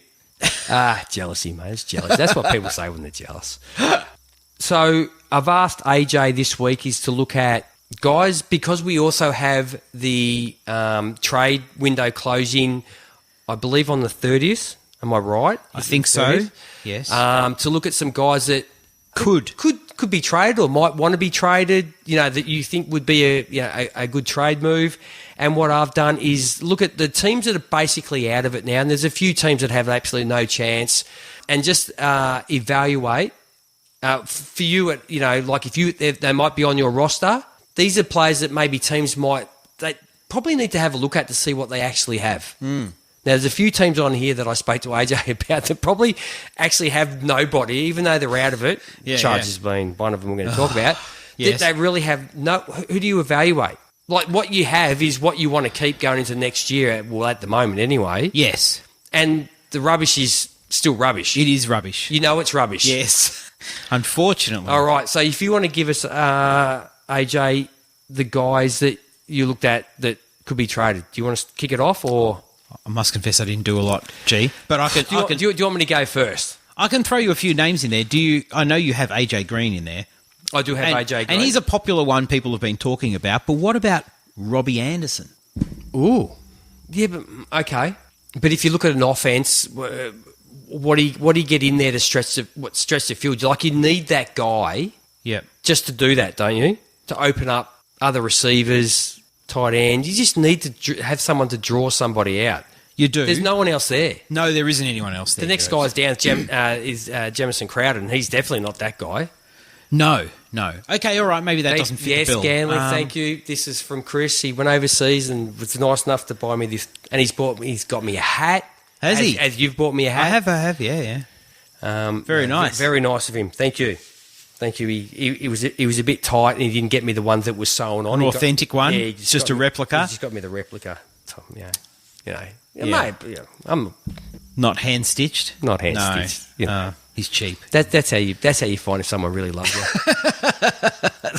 Jealousy, mate. It's jealous. That's what people say when they're jealous. So I've asked AJ this week is to look at guys, because we also have the trade window closing, I believe on the 30th. Am I right? I think so. Yes. To look at some guys that could be traded or might want to be traded, that you think would be a good trade move. And what I've done is look at the teams that are basically out of it now, and there's a few teams that have absolutely no chance, and just evaluate for you. Like if they might be on your roster. These are players that maybe teams they probably need to have a look at to see what they actually have. Now, there's a few teams on here that I spoke to AJ about that probably actually have nobody, even though they're out of it. Chargers being one of them we're going to talk about. Yes. That they really have no. Who do you evaluate? Like, what you have is what you want to keep going into next year, well, at the moment anyway. Yes. And the rubbish is still rubbish. It is rubbish. You know it's rubbish. Yes. Unfortunately. All right, so if you want to give us, AJ, the guys that you looked at that could be traded, do you want to kick it off or...? I must confess I didn't do a lot, but I can. Do you want me to go first? I can throw you a few names in there. I know you have AJ Green in there. I do have AJ Green. And he's a popular one people have been talking about. But what about Robbie Anderson? Ooh. Yeah, but okay. But if you look at an offense, what do you get in there to stretch the field? Like, you need that guy. Yep. Just to do that, don't you? To open up other receivers, tight end. You just need to have someone to draw somebody out. You do. There's no one else there. No, there isn't anyone else there. The next guy's down is Jamison Crowder, and he's definitely not that guy. No. Okay, all right, maybe that doesn't fit the bill. Yes, Ganley, thank you. This is from Chris. He went overseas and was nice enough to buy me this, and he's got me a hat. Has he? As you've bought me a hat. I have, yeah. Very nice. Very nice of him. Thank you. He was a bit tight, and he didn't get me the ones that was sewn on. An authentic one? Yeah, just a replica? He just got me the replica. Mate, I'm not hand stitched. Not hand stitched. No, he's cheap. That's how you find if someone really loves you.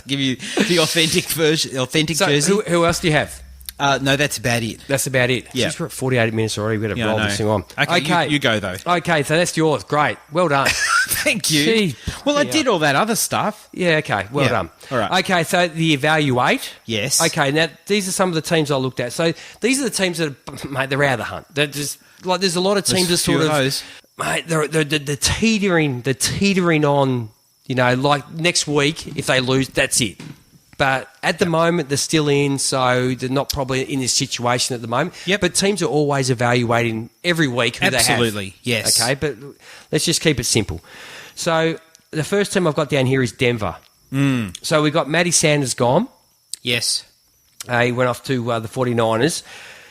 Give you the authentic jersey. Who else do you have? No, that's about it. That's about it. Yeah. We're at 48 minutes already. We've got to roll this thing on. Okay. You go, though. Okay, so that's yours. Great. Well done. Thank you. Gee, well, I did all that other stuff. Yeah, okay. Well done. All right. Okay, so the EVALU8. Yes. Okay, now these are some of the teams I looked at. So these are the teams that are, mate, they're out of the hunt. They're just, like, there's a lot of teams that sort of, mate, they're teetering on, like next week, if they lose, that's it. But at the moment, they're still in, so they're not probably in this situation at the moment. Yep. But teams are always evaluating every week who Absolutely, they have. yes. Okay, but let's just keep it simple. So the first team I've got down here is Denver. So we've got Matty Sanders gone. Yes. He went off to the 49ers.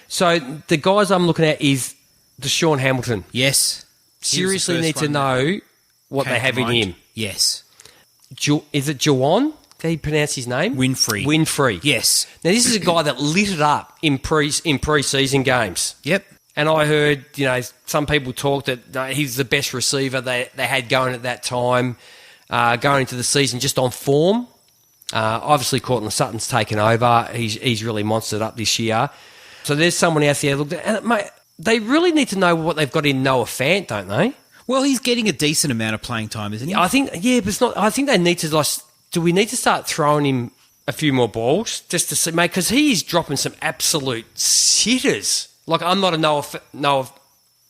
So the guys I'm looking at is Deshaun Hamilton. Yes. Seriously need to know what they have in him. Yes. Is it Juwan? How do you pronounce his name? Winfrey. Yes. Now, this is a guy that lit it up in pre-season games. Yep. And I heard, some people talk that he's the best receiver they had going at that time, going into the season just on form. Obviously, Cortland Sutton's taken over. He's really monstered up this year. So there's someone else there. Look, and mate, they really need to know what they've got in Noah Fant, don't they? Well, he's getting a decent amount of playing time, isn't he? I think, but it's not. I think they need to. Like, do we need to start throwing him a few more balls just to see, mate? Because he is dropping some absolute sitters. Like, I'm not a Noah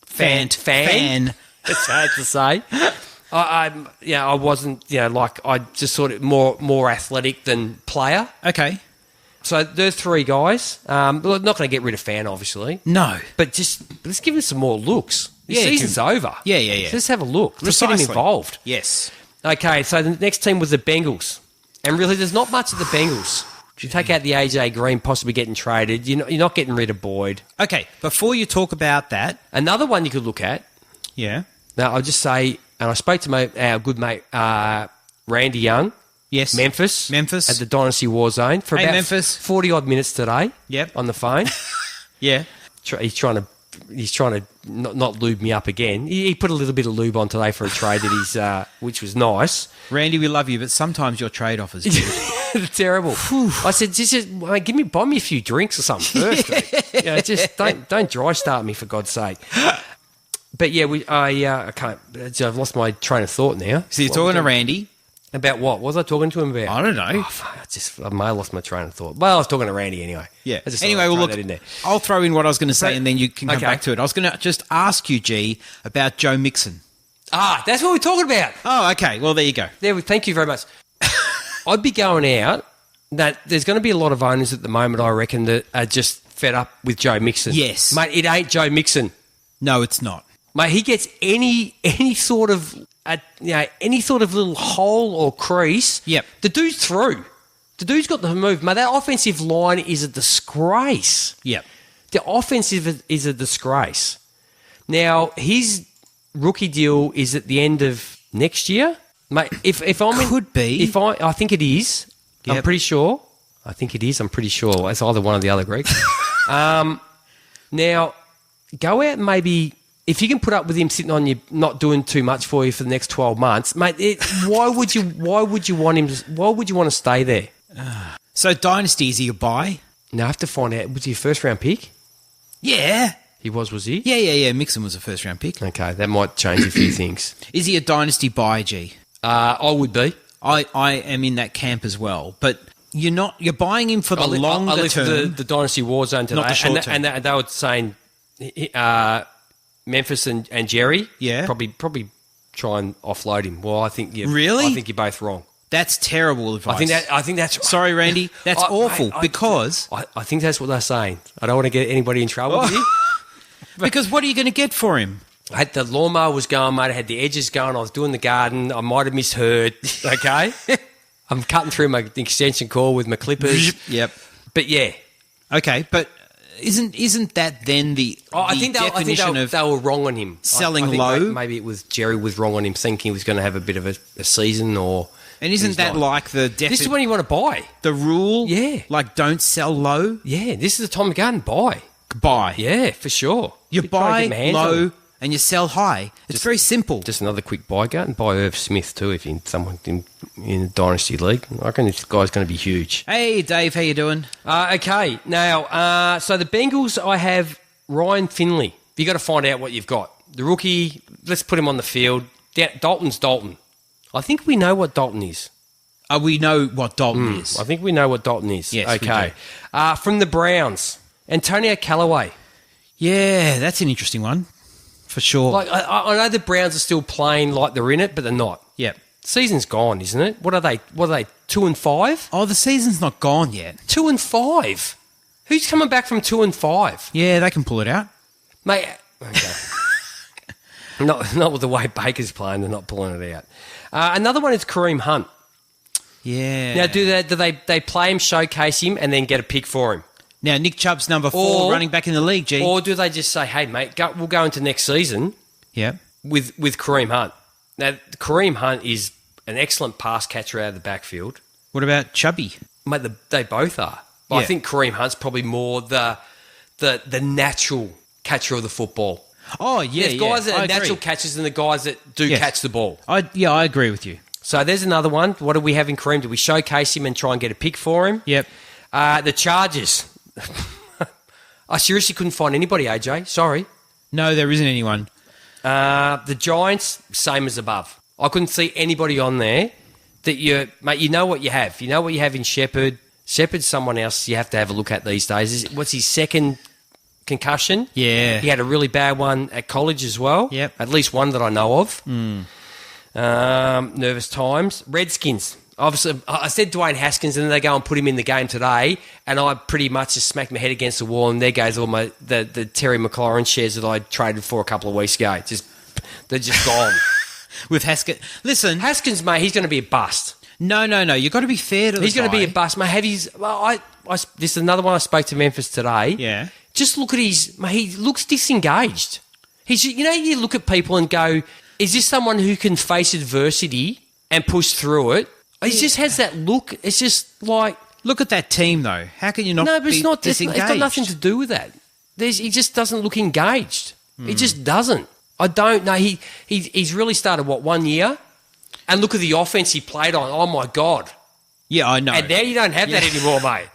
Fant fan. It's hard to say. I wasn't. I just thought it more athletic than player. Okay. So there's three guys. Not going to get rid of Fan, obviously. No. But let's give him some more looks. The Yeah, season's over. Yeah. So let's have a look. Let's get him Precisely. involved. Yes. Okay, so the next team was the Bengals. And really, there's not much of the Bengals. If you take out the AJ Green possibly getting traded, you're not getting rid of Boyd. Okay, before you talk about that... Another one you could look at. Yeah. Now, I'll just say, and I spoke to our good mate, Randy Young. Yes. Memphis. Memphis. At the Dynasty War Zone for Hey, about Memphis. 40-odd minutes today. Yep. On the phone. Yeah. He's trying to not lube me up again. He put a little bit of lube on today for a trade that he's, which was nice. Randy, we love you, but sometimes your trade offers. Terrible. I said, buy me a few drinks or something first. Just don't dry start me for God's sake. But yeah, I can't. I've lost my train of thought now. So you're talking to Randy about what? What was I talking to him about? I don't know. Oh, fuck, I may have lost my train of thought. Well, I was talking to Randy anyway. Yeah. I just Anyway, thought I'd well, throw look, that in there. I'll throw in what I was going to say, So- and then you can come okay. back to it. I was going to just ask you, G, about Joe Mixon. That's what we're talking about. Oh, okay. Well, there you go. Thank you very much. I'd be going out that there's going to be a lot of owners at the moment, I reckon, that are just fed up with Joe Mixon. Yes. Mate, it ain't Joe Mixon. No, it's not. Mate, he gets any sort of any sort of little hole or crease. Yep. The dude's through. The dude's got the move. Mate, that offensive line is a disgrace. Yep. The offensive is a disgrace. Now, his rookie deal is at the end of next year. Mate, if I'm in, Could be. If I think it is. I'm Yep. pretty sure. I think it is. I'm pretty sure. It's either one or the other, Greg. Now, go out and maybe, if you can put up with him sitting on you, not doing too much for you for the next 12 months, mate, why would you want him to stay there? So, Dynasty, is he a buy? Now, I have to find out, was he a first-round pick? Yeah. He was he? Yeah. Mixon was a first-round pick. Okay, that might change a few things. Is he a Dynasty buy, G? I would be. I am in that camp as well, but you're buying him for the longer I listened term. to the Dynasty War Zone today, Not the short term. and they were saying Memphis and Jerry, Yeah. probably try and offload him. Well, I think Really? I think you're both wrong. That's terrible advice. I think that's Sorry, Randy. That's awful because I think that's what they're saying. I don't want to get anybody in trouble with you. because what are you going to get for him? I had the lawnmower was going, mate. I had the edges going. I was doing the garden. I might have misheard. Okay, I'm cutting through my extension cord with my clippers. Yep. But yeah, Okay, but isn't that then the definition of they were wrong on him. selling I think low? Maybe it was Jerry was wrong on him, thinking he was going to have a bit of a season or. And isn't he's that not. like the This is when you want to buy. the rule? Yeah. Like don't sell low, Yeah, this is the time to go and buy. buy. Yeah, for sure. You Be trying to buy get my hands on low him. and you sell high. It's very simple. Just another quick buy. Go out and buy Irv Smith too if you're someone in the Dynasty League. I reckon this guy's going to be huge. Hey, Dave, how you doing? Okay, now, so the Bengals, I have Ryan Finley. You got to find out what you've got. The rookie, let's put him on the field. Dalton's Dalton. I think we know what Dalton is. We know what Dalton is. I think we know what Dalton is. Yes, we okay. From the Browns, Antonio Callaway. Yeah, that's an interesting one, for sure. Like I know the Browns are still playing like they're in it, but they're not. Yep. Season's gone, isn't it? What are they? 2-5? Oh, the season's not gone yet. 2-5. Who's coming back from 2-5? Yeah, they can pull it out. Mate, okay. not with the way Baker's playing, they're not pulling it out. Another one is Kareem Hunt. Yeah. Now, do they play him, showcase him, and then get a pick for him? Now, Nick Chubb's number 4 running back in the league, G. Or do they just say, hey, mate, we'll go into next season Yeah. with Kareem Hunt? Now, Kareem Hunt is an excellent pass catcher out of the backfield. What about Chubby? Mate, they both are. But I Yeah. think Kareem Hunt's probably more the natural catcher of the football. Oh, yeah, There's guys that I are agree. natural catchers and the guys that do Yes. catch the ball. I agree with you. So there's another one. What do we have in Kareem? Do we showcase him and try and get a pick for him? Yep. The Chargers. I seriously couldn't find anybody, AJ. Sorry. No, there isn't anyone. The Giants, same as above. I couldn't see anybody on there that mate, you know what you have. You know what you have in Shepherd. Shepherd's someone else you have to have a look at these days. What's his second concussion? Yeah. He had a really bad one at college as well. Yep. At least one that I know of. Nervous times. Redskins. Obviously, I said Dwayne Haskins, and then they go and put him in the game today, and I pretty much just smacked my head against the wall, and there goes all the Terry McLaurin shares that I traded for a couple of weeks ago. They're just gone. With Haskins. Listen. Haskins, mate, he's going to be a bust. No. You've got to be fair to the He's going to guy. be a bust, mate. This is another one I spoke to Memphis today. Yeah. Just look at mate, he looks disengaged. You look at people and go, is this someone who can face adversity and push through it? He just has that look. It's just like... Look at that team, though. How can you not No, but be it's not. disengaged? It's got nothing to do with that. He just doesn't look engaged. He just doesn't. I don't know. He's really started, 1 year? And look at the offense he played on. Oh, my God. Yeah, I know. And now you don't have that anymore, mate.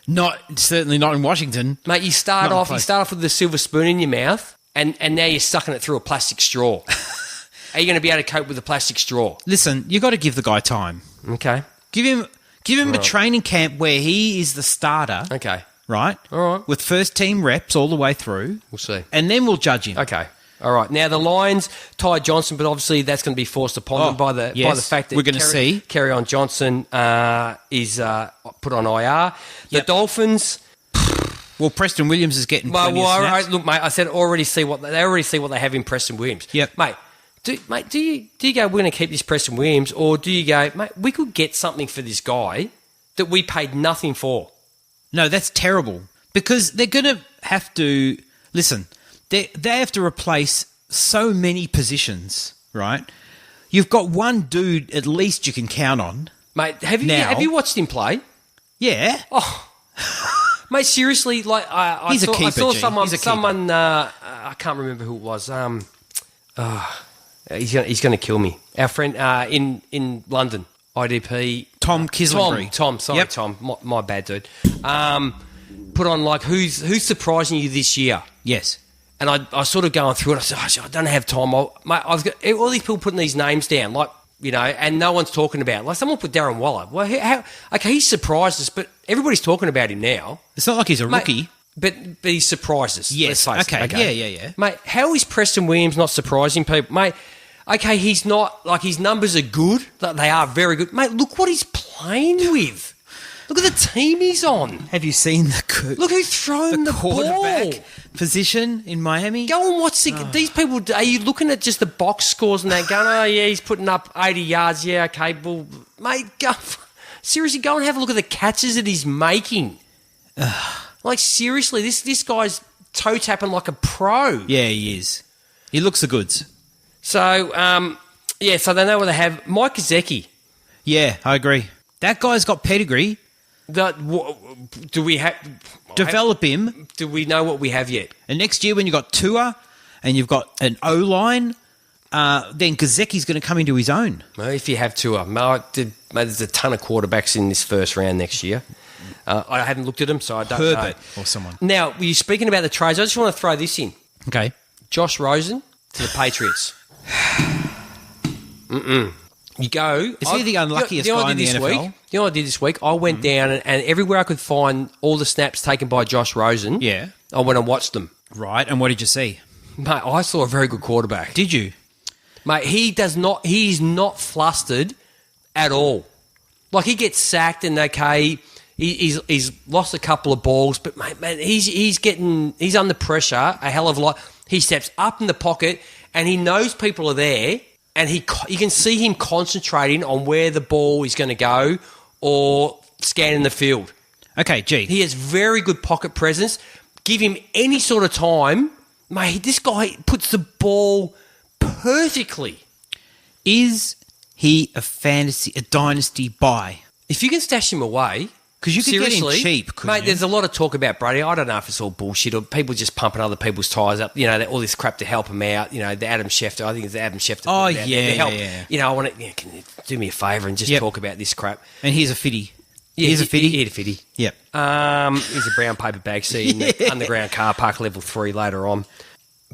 No. Certainly not in Washington. Mate, you start off with the silver spoon in your mouth, and now you're sucking it through a plastic straw. Are you going to be able to cope with a plastic straw? Listen, you got to give the guy time. Okay. Give him a training camp where he is the starter. Okay. Right? All right. With first team reps all the way through. We'll see. And then we'll judge him. Okay. All right. Now, the Lions, Ty Johnson, but obviously that's going to be forced upon them by the fact that we're going to see. Kerryon Johnson is put on IR. The Dolphins... Well, Preston Williams is getting plenty of snaps. Look, mate, I said they already see what they have in Preston Williams. Yep. Mate, do you go, we're going to keep this Preston Williams, or do you go, mate, we could get something for this guy that we paid nothing for? No, that's terrible. Because they're going to have to... Listen, they have to replace so many positions, right? You've got one dude at least you can count on. Mate, have you watched him play? Yeah. Oh, mate, seriously, like I saw someone. I can't remember who it was. He's going to kill me. Our friend in London, IDP. Tom Kislenbury. Tom. My bad, dude. Put on like who's surprising you this year? Yes. And I sort of going through it. I said, I don't have time. I've got all these people putting these names down, like, you know, and no one's talking about it. Like, someone put Darren Waller. Well, okay, he surprised us, but everybody's talking about him now. It's not like he's a rookie. But he surprised us. Yes, okay. Yeah. Mate, how is Preston Williams not surprising people? Mate, okay, he's not, like, his numbers are good. They are very good. Mate, look what he's playing with. Look at the team he's on. Have you seen look who's thrown the quarterback ball position in Miami? Go and watch these people. Are you looking at just the box scores and that going, oh, yeah, he's putting up 80 yards. Yeah, okay, well, mate, seriously, go and have a look at the catches that he's making. Like, seriously, this guy's toe tapping like a pro. Yeah, he is. He looks the goods. So, so they know what they have. Mike Gesicki. Yeah, I agree. That guy's got pedigree. Do we have... Develop him. Do we know what we have yet? And next year when you've got Tua and you've got an O-line, then Gesicki's going to come into his own. Well, if you have Tua. There's a ton of quarterbacks in this first round next year. I haven't looked at them, so I don't know. Herbert or someone. Now, were you speaking about the trades? I just want to throw this in. Okay. Josh Rosen to the Patriots. You go... Is he the unluckiest guy in the NFL? You know what I did this week? I went down and everywhere I could find all the snaps taken by Josh Rosen, I went and watched them. Right, and what did you see? Mate, I saw a very good quarterback. Did you? Mate, he's not flustered at all. Like, he gets sacked and, okay, he's lost a couple of balls, but, mate, he's under pressure a hell of a lot. He steps up in the pocket and he knows people are there. And you can see him concentrating on where the ball is going to go or scanning the field. Okay, gee. He has very good pocket presence. Give him any sort of time. Mate, this guy puts the ball perfectly. Is he a dynasty buy? If you can stash him away... Because you could get him cheap, couldn't mate, you? There's a lot of talk about Brady. I don't know if it's all bullshit or people just pumping other people's tyres up. You know, all this crap to help him out. You know, the Adam Schefter. I think it's the Adam Schefter. Oh, yeah. You know, I want to... can you do me a favour and just talk about this crap? And here's a fitty. Here's a fitty. He had a fitty. Yep. He's a brown paper bag seat in the underground car park level 3 later on.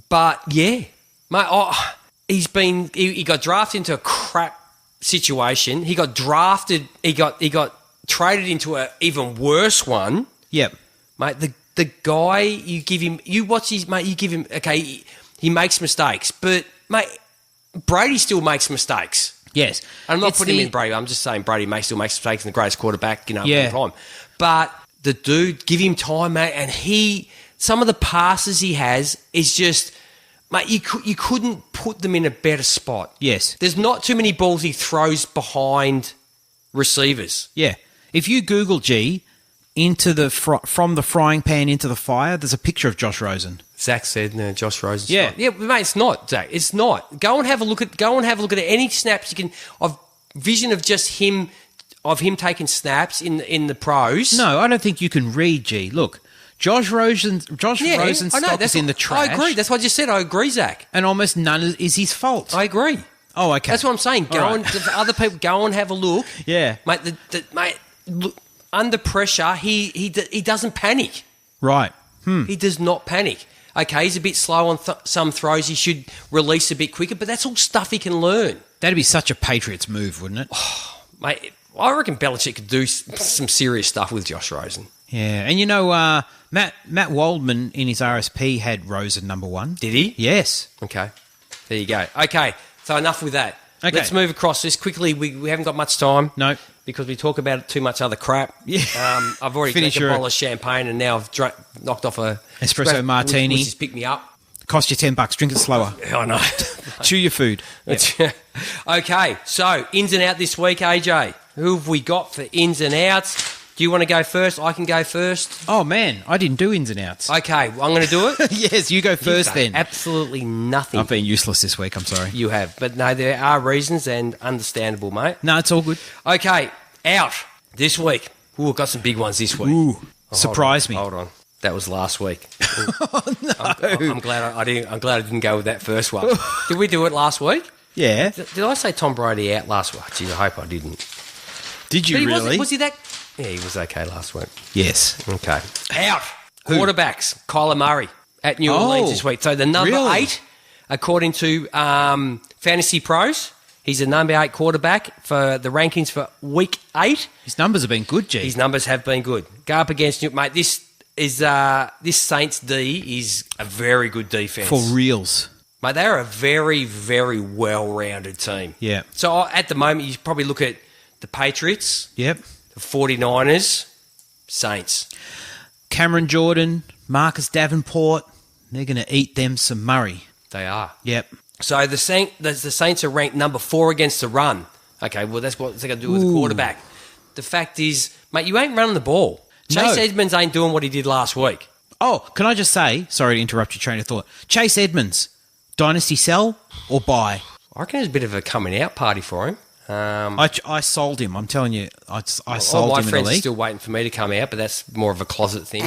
But yeah, mate, he got drafted into a crap situation. He got drafted. He got traded into an even worse one. Yep. Mate, the guy you give him, you watch his mate. You give him okay. He makes mistakes, but mate, Brady still makes mistakes. Yes. I'm not putting him in Brady. I'm just saying Brady still makes mistakes and the greatest quarterback, of all time. But the dude, give him time, mate, and some of the passes he has is just, mate, you couldn't put them in a better spot. Yes. There's not too many balls he throws behind receivers. Yeah. If you Google G from the frying pan into the fire, there's a picture of Josh Rosen. Zach said, no, Josh Rosen. Yeah, yeah, mate, it's not, Zach. It's not. Go and have a look at any snaps you can of vision of just him taking snaps in the pros. No, I don't think you can read G. Look, Josh Rosen's stock is in the trash. I agree. That's what I just said. I agree, Zach. And almost none is his fault. I agree. Oh, okay. That's what I'm saying. Other people go and have a look. Yeah, mate. Mate, look, under pressure, he doesn't panic. Right. He does not panic. Okay, he's a bit slow on some throws. He should release a bit quicker, but that's all stuff he can learn. That'd be such a Patriots move, wouldn't it? Mate, I reckon Belichick could do some serious stuff with Josh Rosen. Yeah, and Matt Waldman in his RSP had Rosen number 1. Did he? Yes. Okay, there you go. Okay, so enough with that. Okay. Let's move across this quickly. We haven't got much time. No. Because we talk about too much other crap. Yeah. I've already drank a bottle of champagne and now I've knocked off a espresso martini. Which has picked me up. Cost you $10. Drink it slower. I know. Chew your food. Yeah. Okay, so ins and out this week, AJ. Who have we got for ins and outs? Do you want to go first? I can go first. Oh, man. I didn't do ins and outs. Okay, I'm going to do it. Yes, you go first then. Absolutely nothing. I've been useless this week. I'm sorry. You have. But no, there are reasons and understandable, mate. No, it's all good. Okay, out this week. Ooh, got some big ones this week. Ooh, surprise me. Hold on. That was last week. Oh, no. I'm glad I didn't go with that first one. Did we do it last week? Yeah. Did I say Tom Brady out last week? Gee, I hope I didn't. Did you really? Was he that? Yeah, he was okay last week. Yes. Okay. Out. Quarterbacks. Kyler Murray at New Orleans this week. So the number 8, according to Fantasy Pros, he's a number 8 quarterback for the rankings for week 8. His numbers have been good, G. His numbers have been good. Go up against you, mate. This Saints D is a very good defense. For reals. Mate, they're a very, very well-rounded team. Yeah. So at the moment, you probably look at the Patriots. Yep. The 49ers, Saints. Cameron Jordan, Marcus Davenport, they're going to eat them some Murray. They are. Yep. So the Saints are ranked number 4 against the run. Okay, well, that's what they're going to do with the quarterback. The fact is, mate, you ain't running the ball. Chase Edmonds ain't doing what he did last week. Oh, can I just say, sorry to interrupt your train of thought, Chase Edmonds, dynasty sell or buy? I reckon there's a bit of a coming out party for him. I sold him. I'm telling you, I sold him in the league. My friends are still waiting for me to come out, but that's more of a closet thing.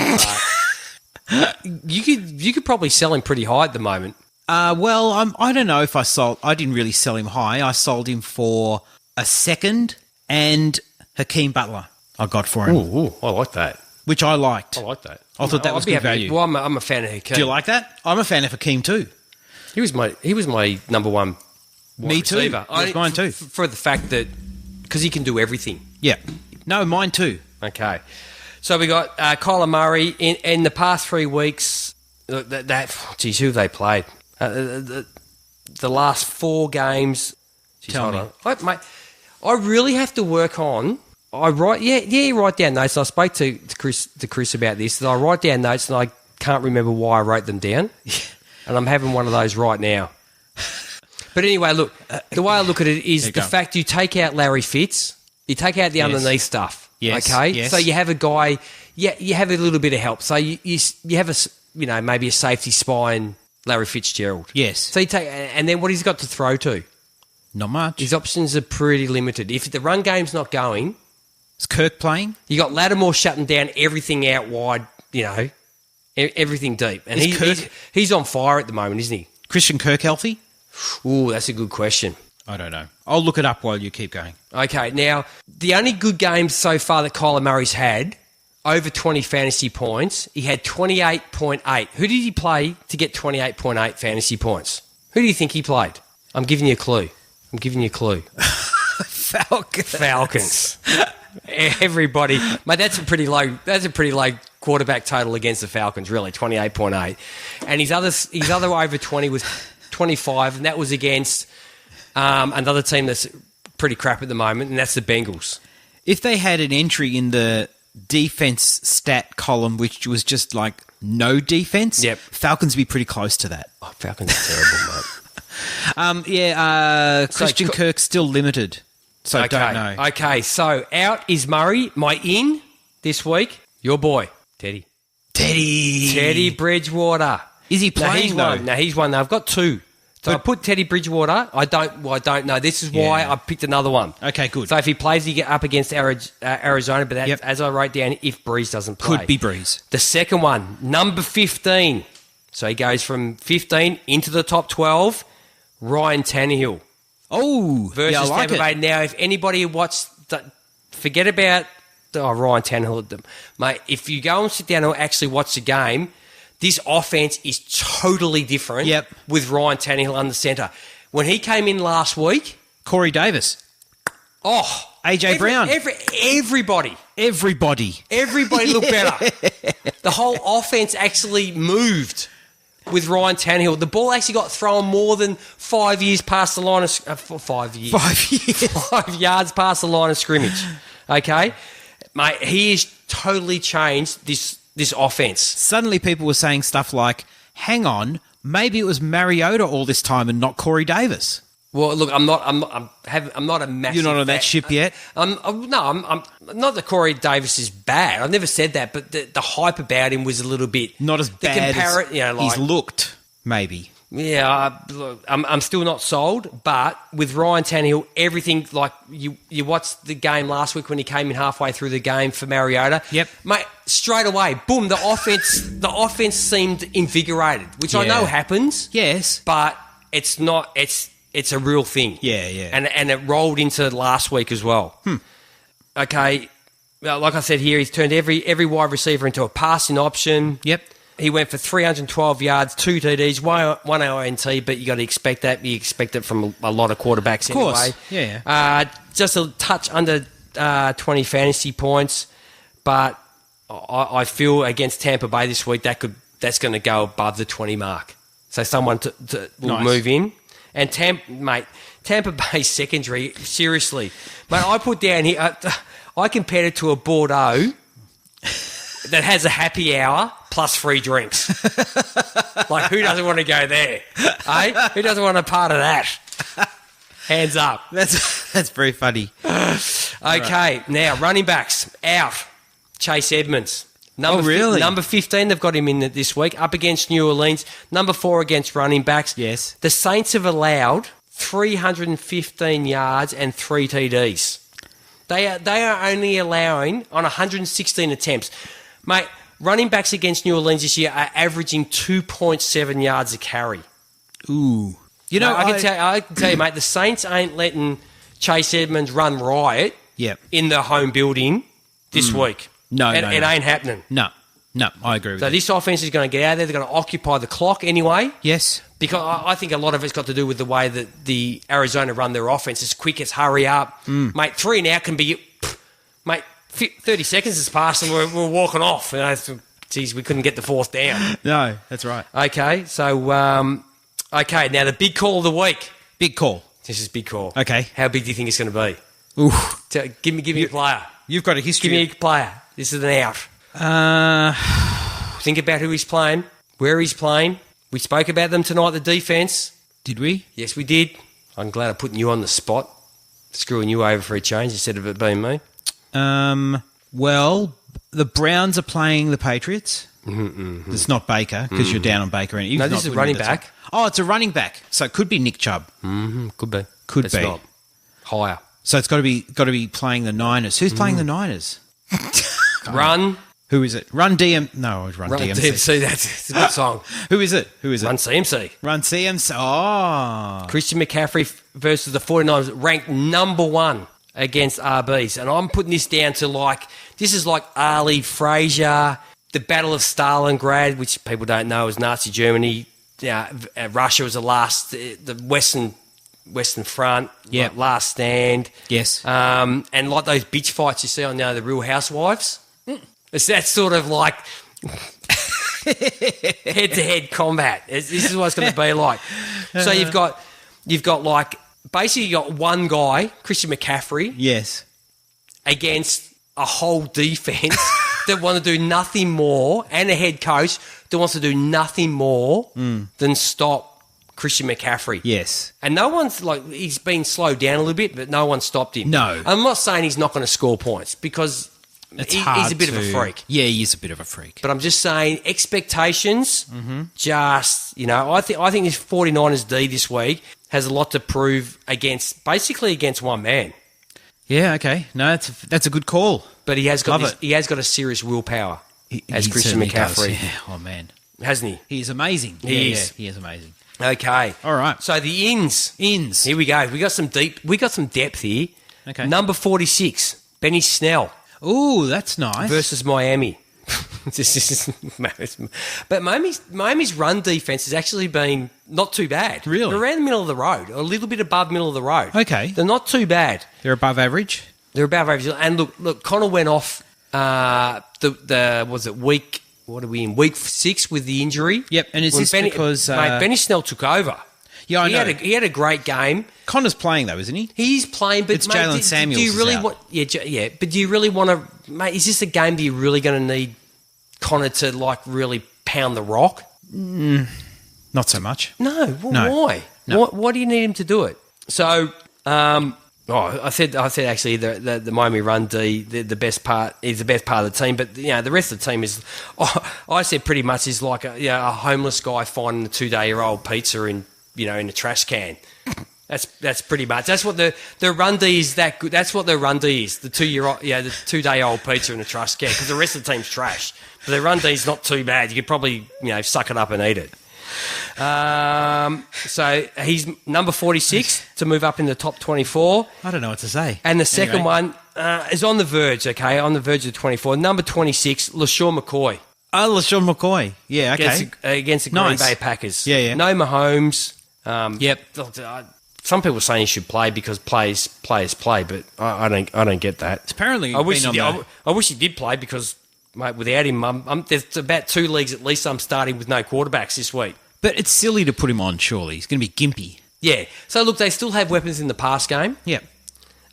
You could probably sell him pretty high at the moment. Well, I don't know if I didn't really sell him high. I sold him for a second and Hakeem Butler. I got for him. Ooh, I like that. Which I liked. I like that. I thought that was good value. Well, I'm a fan of Hakeem. Do you like that? I'm a fan of Hakeem too. He was my number 1 Me too. receiver. He was mine too. For the fact that, because he can do everything. Yeah. No, mine too. Okay. So we got Kyler Murray in the past 3 weeks. Geez, who have they played? The last 4 games. Geez, Tell me. on. Mate, I really have to work on. You write down notes. I spoke to Chris about this. I write down notes and I can't remember why I wrote them down. And I'm having one of those right now. But anyway, look, the way I look at it is the fact you take out Larry Fitz, you take out the underneath stuff. Yes. Okay? Yes. So you have a guy, you have a little bit of help. So you have maybe a safety spine, Larry Fitzgerald. Yes. So you take, and then what he's got to throw to? Not much. His options are pretty limited. If the run game's not going, Is Kirk playing? you got Lattimore shutting down everything out wide, everything deep. And he's on fire at the moment, isn't he? Christian Kirk healthy? Ooh, that's a good question. I don't know. I'll look it up while you keep going. Okay, now, the only good games so far that Kyler Murray's had, over 20 fantasy points, he had 28.8. Who did he play to get 28.8 fantasy points? Who do you think he played? I'm giving you a clue. Falcons. Everybody. Mate, that's a pretty low quarterback total against the Falcons, really, 28.8. And his other over 20 was 25, and that was against another team that's pretty crap at the moment, and that's the Bengals. If they had an entry in the defense stat column, which was just like no defense, yep, Falcons would be pretty close to that. Oh, Falcons are terrible, mate. Christian Kirk's still limited, so I don't know. Okay, so out is Murray. My in this week, your boy, Teddy Bridgewater. Is he playing, though? No, he's one. I've got two. So I put Teddy Bridgewater. I don't know. This is why I picked another one. Okay, good. So if he plays, he get up against Arizona. But that, as I wrote down, if Breeze doesn't play. Could be Breeze. The second one, number 15. So he goes from 15 into the top 12. Ryan Tannehill. Oh, versus I like Tampa Bay. it. Now, if anybody watched, forget about Ryan Tannehill. Mate, if you go and sit down and actually watch the game, this offense is totally different with Ryan Tannehill on the centre. When he came in last week... Corey Davis. Oh. AJ Brown. Everybody. Everybody looked better. The whole offense actually moved with Ryan Tannehill. The ball actually got thrown more than 5 years past the line of... 5 years. 5 years. 5 yards past the line of scrimmage. Okay? Mate, he has totally changed this offense. Suddenly people were saying stuff like, hang on, maybe it was Mariota all this time and not Corey Davis. Well, look, I'm not a massive... You're not on that ship yet? I'm not that Corey Davis is bad. I've never said that, but the hype about him was a little bit... Not as bad as he's looked, maybe. Yeah, look, I'm still not sold, but with Ryan Tannehill, everything, like, you watched the game last week when he came in halfway through the game for Mariota. Yep. Mate, straight away, boom, the offense seemed invigorated, which I know happens. Yes. But it's not... It's a real thing. Yeah. And it rolled into last week as well. Okay, well, like I said here, he's turned every wide receiver into a passing option. Yep. He went for 312 yards, 2 TDs, one INT, but you got to expect that. You expect it from a lot of quarterbacks anyway. Of course, yeah. Just a touch under 20 fantasy points, but I feel against Tampa Bay this week that's going to go above the 20 mark. So someone will move in. And Tampa Bay secondary, seriously. Mate, I put down here, I compared it to a Bordeaux that has a happy hour plus free drinks. Like, who doesn't want to go there? Eh? Who doesn't want a part of that? Hands up. That's very funny. Okay, now, running backs, out. Chase Edmonds. Really? Number 15, they've got him in this week, up against New Orleans. Number 4 against running backs. Yes. The Saints have allowed 315 yards and 3 TDs. They are only allowing on 116 attempts. Mate, running backs against New Orleans this year are averaging 2.7 yards a carry. Ooh. You know, I can tell you, mate, the Saints ain't letting Chase Edmonds run riot in the home building this week. No, it ain't happening. No, I agree with you. So this offense is going to get out there. They're going to occupy the clock anyway. Yes. Because I think a lot of it's got to do with the way that the Arizona run their offense. It's quick, it's hurry up. Mate, 3 and out can be... Mate, 30 seconds has passed and we're walking off. Geez, we couldn't get the 4th down. No, that's right. Okay, so... okay, now the big call of the week. Big call. This is big call. Okay. How big do you think it's going to be? Ooh. Give me a player. You've got a history. Give me a player. This is an out. Think about who he's playing, where he's playing. We spoke about them tonight, the defence. Did we? Yes, we did. I'm glad I'm putting you on the spot, screwing you over for a change instead of it being me. Well, the Browns are playing the Patriots. It's not Baker, because you're down on Baker. No, this is a running back. Oh, it's a running back. So it could be Nick Chubb. Could be. Could be. Not. Higher. So it's got to be playing the Niners. Who's playing the Niners? Run, Who is it? Run DMC. Run DMC, that's a good song. Who is it? Run CMC. Run CMC. Oh. Christian McCaffrey versus the 49ers, ranked number 1 against RBs. And I'm putting this down to this is like Ali Frazier, the Battle of Stalingrad, which people don't know is Nazi Germany. Russia was the Western Front, Yep. last stand. Yes. And like those bitch fights you see on The Real Housewives. It's that sort of head-to-head combat. This is what it's going to be like. So you've got basically you got one guy, Christian McCaffrey, Yes. against a whole defense that want to do nothing more, and a head coach that wants to do nothing more than stop Christian McCaffrey. Yes. And no one's he's been slowed down a little bit, but no one stopped him. No. I'm not saying he's not going to score points because he's a bit of a freak. Yeah, he is a bit of a freak. But I'm just saying expectations. Just I think this 49ers D this week has a lot to prove against one man. Yeah. Okay. No, that's a good call. But he has got Love it. he has got a serious willpower as He Christian certainly does, McCaffrey, yeah. Oh man, hasn't he? he is amazing. He Yeah, is. yeah, he is amazing. Okay. All right. So the ins. Here we go. We got some depth here. Okay. Number 46, Benny Snell Ooh, that's nice. versus Miami. But Miami's run defense has actually been not too bad. Really? They're around the middle of the road, a little bit above middle of the road. Okay. They're not too bad. They're above average. They're above average. And look, Connor went off week 6 with the injury. Yep, and is When this because Benny Snell took over? Yeah, I know. He had a great game. Connor's playing though, isn't he? He's playing, but It's Jalen Samuels Do you really is out. want? Yeah. But do you really want to, mate? Is this a game that you're really going to need Connor to really pound the rock? Not so much. No. No. Why? No. Why do you need him to do it? So, I said actually the Miami run D the best part is the best part of the team, but the rest of the team is. I said pretty much is like a homeless guy finding a 2-day-old pizza in a trash can. That's pretty much. That's what the run D is. That good. That's what the run D is. The 2-day-old pizza in a trash can, because the rest of the team's trash. But the run D is not too bad. You could probably suck it up and eat it. So he's number 46 to move up in the top 24. I don't know what to say. And the second Anyway. one is on the verge. Okay, on the verge of 24. Number 26, LaShawn McCoy. Oh, LaShawn McCoy. Yeah, okay. Against the Green Nice. Bay Packers. Yeah. No Mahomes. Yep. Some people are saying he should play because players play, but I don't get that. Apparently, I wish been on I wish he did play because, mate, without him, there's about 2 leagues at least I'm starting with no quarterbacks this week. But it's silly to put him on, surely. He's going to be gimpy. Yeah. So, look, they still have weapons in the pass game. Yep.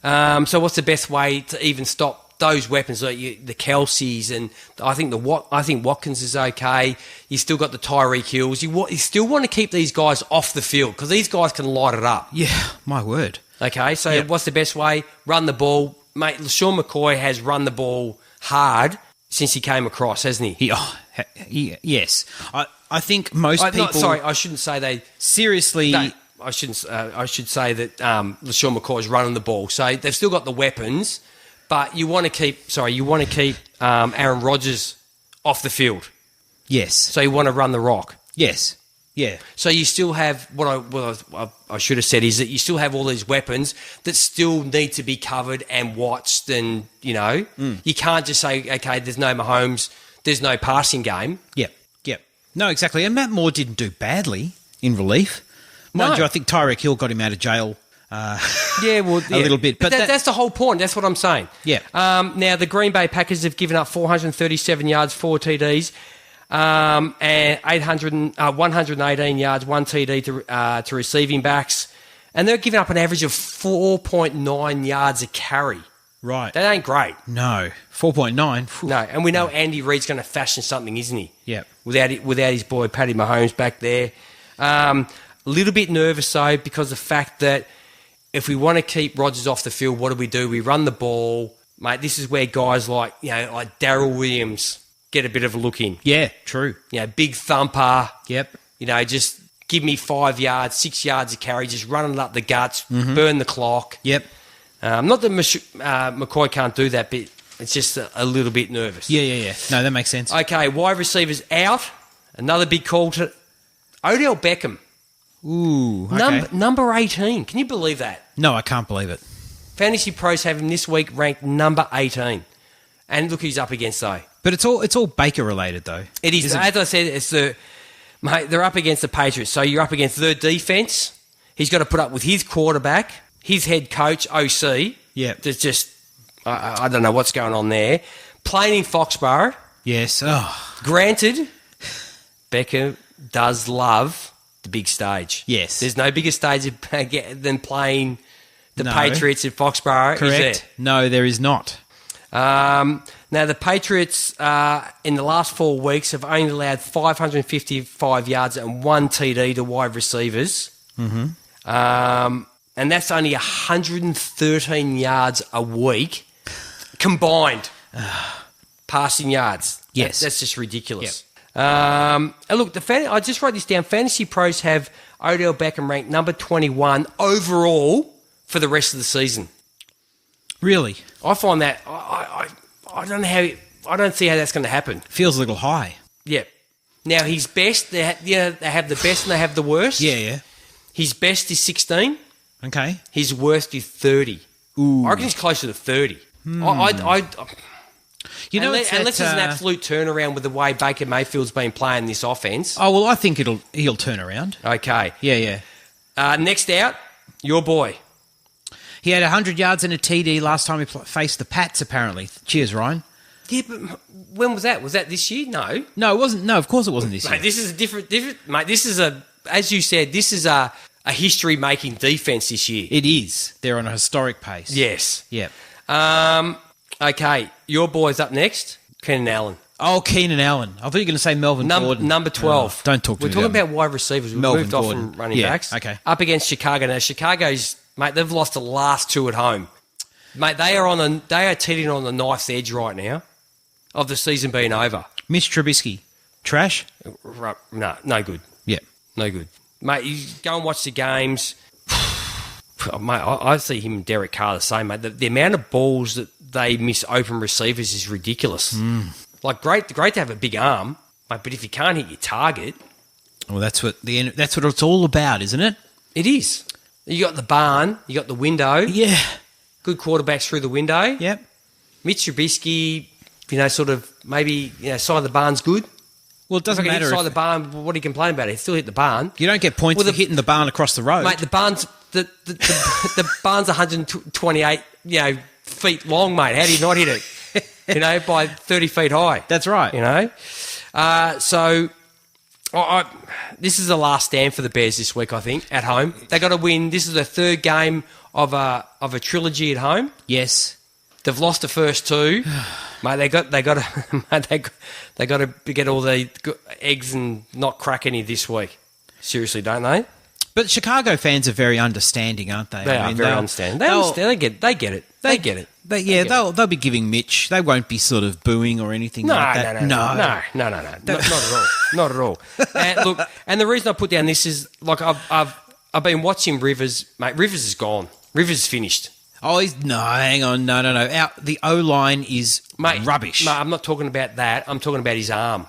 So what's the best way to even stop those weapons? Like the Kelseys, and I think Watkins is okay. You still got the Tyreek Hills. You still want to keep these guys off the field because these guys can light it up. Yeah, my word. Okay, so Yep. what's the best way? Run the ball. Mate, LaShawn McCoy has run the ball hard since he came across, hasn't he? Yes. I think most people... I shouldn't say they... Seriously... No, I shouldn't. I should say that LaShawn McCoy is running the ball, so they've still got the weapons, but you want to keep Aaron Rodgers off the field. Yes. So you want to run the rock. Yes. Yeah. So you still have what I should have said is that you still have all these weapons that still need to be covered and watched, and you can't just say, okay, there's no Mahomes, there's no passing game. Yep. No, exactly. And Matt Moore didn't do badly in relief. Mind you, I think Tyreek Hill got him out of jail a little bit. But that's the whole point. That's what I'm saying. Yeah. Now, the Green Bay Packers have given up 437 yards, 4 TDs, and 118 yards, 1 TD to receiving backs. And they're giving up an average of 4.9 yards a carry. Right. That ain't great. No. 4.9. No, and we know Andy Reid's going to fashion something, isn't he? Yep. Without his boy Patty Mahomes back there. A little bit nervous, though, because of the fact that if we want to keep Rodgers off the field, what do? We run the ball. Mate, this is where guys like Darrell Williams get a bit of a look in. Yeah, true. Big thumper. Yep. Just give me 5 yards, 6 yards of carry, just running it up the guts, burn the clock. Yep. Not that McCoy can't do that, but It's just a little bit nervous. Yeah. No, that makes sense. Okay, wide receivers out. Another big call to Odell Beckham. Ooh, okay. Number 18. Can you believe that? No, I can't believe it. Fantasy Pros have him this week ranked number 18. And look who's up against, though. But it's all Baker related, though. It is. As I said, they're up against the Patriots. So you're up against their defense. He's got to put up with his quarterback, his head coach, OC. Yeah. There's just, I don't know what's going on there. Playing in Foxborough. Yes. Oh, Granted, Beckham does love the big stage. Yes. There's no bigger stage than playing the Patriots at Foxborough. correct. Is there? No, there is not. Now, the Patriots in the last 4 weeks have only allowed 555 yards and 1 TD to wide receivers. Mm-hmm. And that's only 113 yards a week combined passing yards. Yes. That's just ridiculous. And look, I just wrote this down. Fantasy Pros have Odell Beckham ranked number 21 overall for the rest of the season. Really? I find that I don't know how I don't see how that's going to happen. Feels a little high. Yeah. Now his best, they have the best and they have the worst. Yeah. His best is 16. Okay. His worst is 30. Ooh. I reckon he's closer to 30. You know, unless there's an absolute turnaround with the way Baker Mayfield's been playing this offense. Oh well, I think he'll turn around. Okay. Yeah. Next out, your boy. He had 100 yards and a TD last time he faced the Pats, apparently. Cheers, Ryan. Yeah, but when was that? Was that this year? No. No, it wasn't. No, of course it wasn't this year. Mate, this is a different. Mate, this is as you said, this is a history-making defense this year. It is. They're on a historic pace. Yes. Yeah. Okay, your boy's up next, Keenan Allen. Oh, Keenan Allen. I thought you were going to say Melvin Gordon. Number 12. Oh, don't talk to me. We're talking about wide receivers. We've Melvin moved Gordon. off from running backs. Okay. Up against Chicago. Now, Chicago's, mate, they've lost the last 2 at home. Mate, they are teetering on the knife's edge right now of the season being over. Mitch Trubisky. Trash? No good. Yeah. No good. Mate, you go and watch the games. Mate, I see him and Derek Carr the same, mate. The amount of balls that they miss open receivers is ridiculous. Like, great to have a big arm, mate, but if you can't hit your target... Well, that's what it's all about, isn't it? It is. You got the barn, you got the window. Yeah. Good quarterbacks through the window. Yep. Mitch Trubisky, sort of maybe, side of the barn's good. Well, it doesn't matter. Side of the barn, what do you complain about? He still hit the barn. You don't get points for hitting the barn across the road. Mate, the barn's the barn's 128, feet long, mate. How do you not hit it? By 30 feet high. That's right. So this is the last stand for the Bears this week, I think, at home. They got to win. This is the third game of a trilogy at home. Yes. They've lost the first 2. Mate, they got to get all the eggs and not crack any this week. Seriously, don't they? But Chicago fans are very understanding, aren't they? They are very understanding. They understand. They get it. They get it. They'll be giving Mitch. They won't be sort of booing or anything like that. No. Not at all. Not at all. And look, and the reason I put down this is like I've been watching Rivers. Mate, Rivers is gone. Rivers is finished. Oh, hang on. No. The O-line is rubbish. Mate, I'm not talking about that. I'm talking about his arm.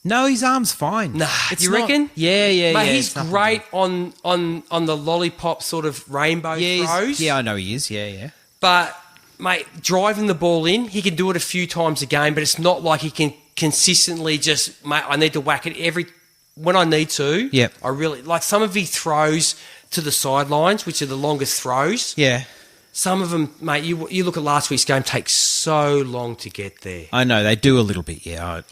No, his arm's fine. Nah, you reckon? Yeah. Mate, he's great on the lollipop sort of rainbow throws. Yeah, I know he is. Yeah. But, mate, driving the ball in, he can do it a few times a game, but it's not like he can consistently just, mate, I need to whack it when I need to. Yep. I really, like some of his throws to the sidelines, which are the longest throws. Yeah. Some of them, mate, you look at last week's game, take so long to get there. I know, they do a little bit, yeah.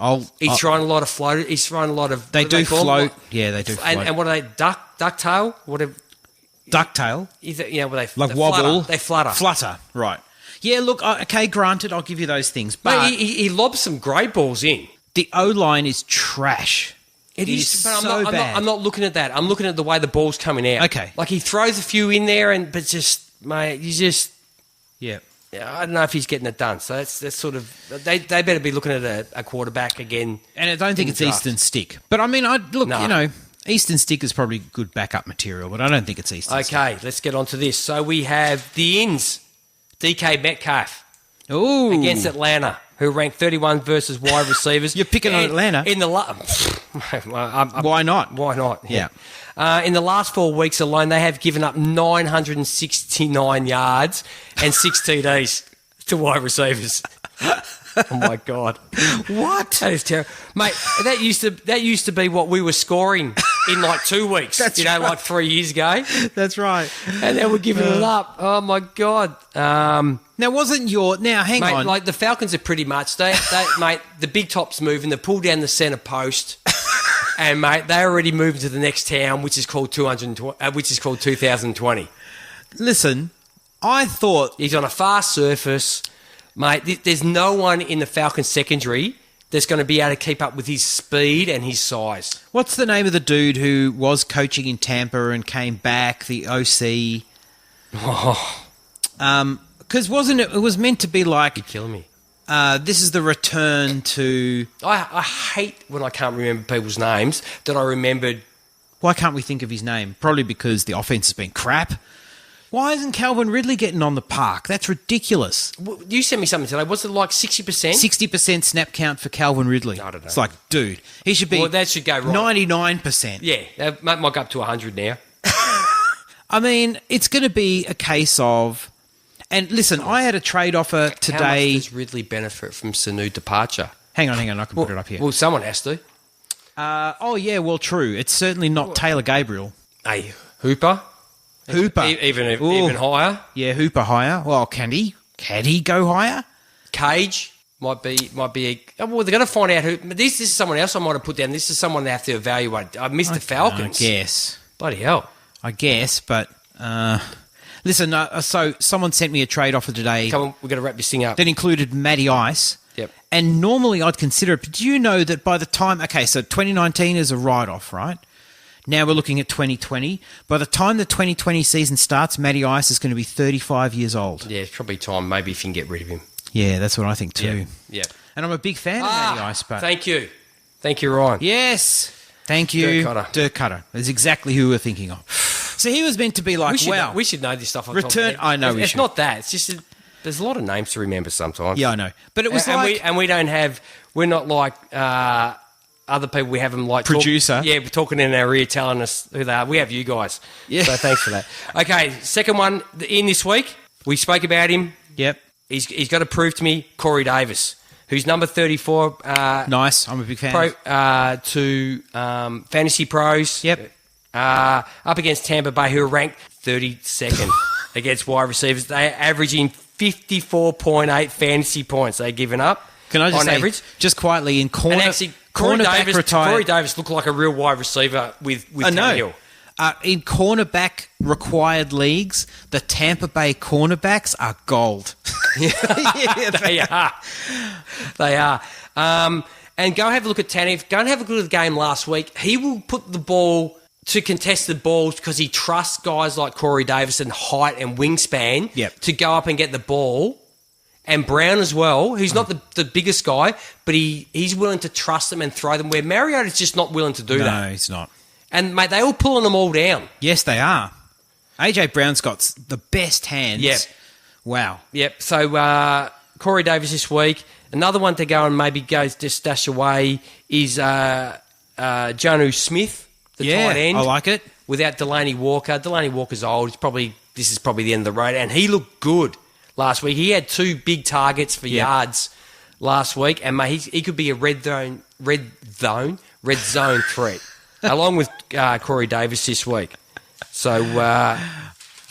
He's throwing a lot of float. He's throwing a lot of... They do float. Yeah, they do float. And what are they, ducktail? Whatever. Ducktail? Like wobble? They flutter. Flutter, right. Yeah, look, okay, granted, I'll give you those things. But mate, he lobs some great balls in. The O-line is trash. It is but so bad. I'm not looking at that. I'm looking at the way the ball's coming out. Okay. Like he throws a few in there, but just... Mate, yeah. I don't know if he's getting it done. So that's sort of they better be looking at a quarterback again. And I don't think it's Eastern Stick. But I mean, Eastern Stick is probably good backup material, but I don't think it's Eastern Stick. Okay, let's get on to this. So we have the ins, DK Metcalf. Ooh. against Atlanta, who ranked 31 versus wide receivers. You're picking on And Atlanta. in the Why not? Why not? Yeah. In the last 4 weeks alone, they have given up 969 yards and 6 TDs to wide receivers. Oh my God! What? That is terrible, mate. That used to be what we were scoring in like 2 weeks. That's like right. 3 years ago, That's right. and then we're giving it up. Oh my God! Now, hang Mate, on. like the Falcons are pretty much mate. The big top's moving. They pull down the centre post, and mate, they're already moving to the next town, which is called 2020. Listen, I thought He's on a fast surface, mate. There's no one in the Falcons secondary that's going to be able to keep up with his speed and his size. what's the name of the dude who was coaching in Tampa and came back, the OC? Because wasn't it was meant to be like You're killing me. this is the return to I hate when I can't remember people's names that I remembered. why can't we think of his name? Probably because the offense has been crap. Why isn't Calvin Ridley getting on the park? That's ridiculous. You sent me something today. Was it like 60%? 60% snap count for Calvin Ridley. I don't know. It's like, dude, he should be Well, that should go right. 99%. Yeah, that might go up to 100 now. I mean, it's going to be a case of... And listen, I had a trade offer How much today. does Ridley benefit from Sanu departure? Hang on, I can put it up here. Well, someone has to. Oh, yeah, well, true. It's certainly not Taylor Gabriel. Hey, Hooper? Hooper. Even higher. Yeah, Hooper higher. Well, can he? Can he go higher? Cage might be well, they're going to find out who. This is someone else I might have put down. This is someone they have to evaluate. I missed the Falcons. I guess. Bloody hell. I guess, but... listen, so someone sent me a trade offer today Come on, we've got to wrap this thing up. that included Matty Ice. Yep. And normally I'd consider it, but do you know that by the time... Okay, so 2019 is a write-off, right? Now we're looking at 2020. By the time the 2020 season starts, Matty Ice is going to be 35 years old. Yeah, it's probably time maybe if you can get rid of him. Yeah, that's what I think too. Yeah. And I'm a big fan of Matty Ice, but... Thank you. Thank you, Ryan. Yes. Thank you. Dirk Cutter. That's exactly who we're thinking of. So he was meant to be like, we should know this stuff. On top of return... it. I know we It's should. not that. It's just... There's a lot of names to remember sometimes. Yeah, I know. But it was we don't have... We're not like... other people, we have them like... Producer. We're talking in our ear telling us who they are. We have you guys. Yeah. So thanks for that. Okay, second one in this week. We spoke about him. Yep. He's got to prove to me Corey Davis, who's number 34 Nice. I'm a big fan. to Fantasy Pros. Yep. Up against Tampa Bay, who are ranked 32nd against wide receivers. They're averaging 54.8 fantasy points they're giving up. Can I just on say, average? just quietly, in corner... And actually, Corey cornerback Davis looked like a real wide receiver with I know. Tannehill. In cornerback required leagues, the Tampa Bay cornerbacks are gold. They are. They are. And go have a look at Tannehill. Go and have a look at the game last week. He will put the ball to contested balls because he trusts guys like Corey Davis and height and wingspan to go up and get the ball. And Brown as well, who's not the biggest guy, but he's willing to trust them and throw them, where Mariota's just not willing to do that. No, he's not. And, mate, they all pulling them all down. Yes, they are. AJ Brown's got the best hands. Yep. Wow. Yep. So Corey Davis this week. Another one to go and maybe go just stash away is Jonnu Smith, the tight end. I like it. Without Delaney Walker. Delaney Walker's old. This is probably the end of the road. And he looked good last week. He had 2 big targets for yards last week. And, mate, he could be a red zone threat, along with Corey Davis this week. So,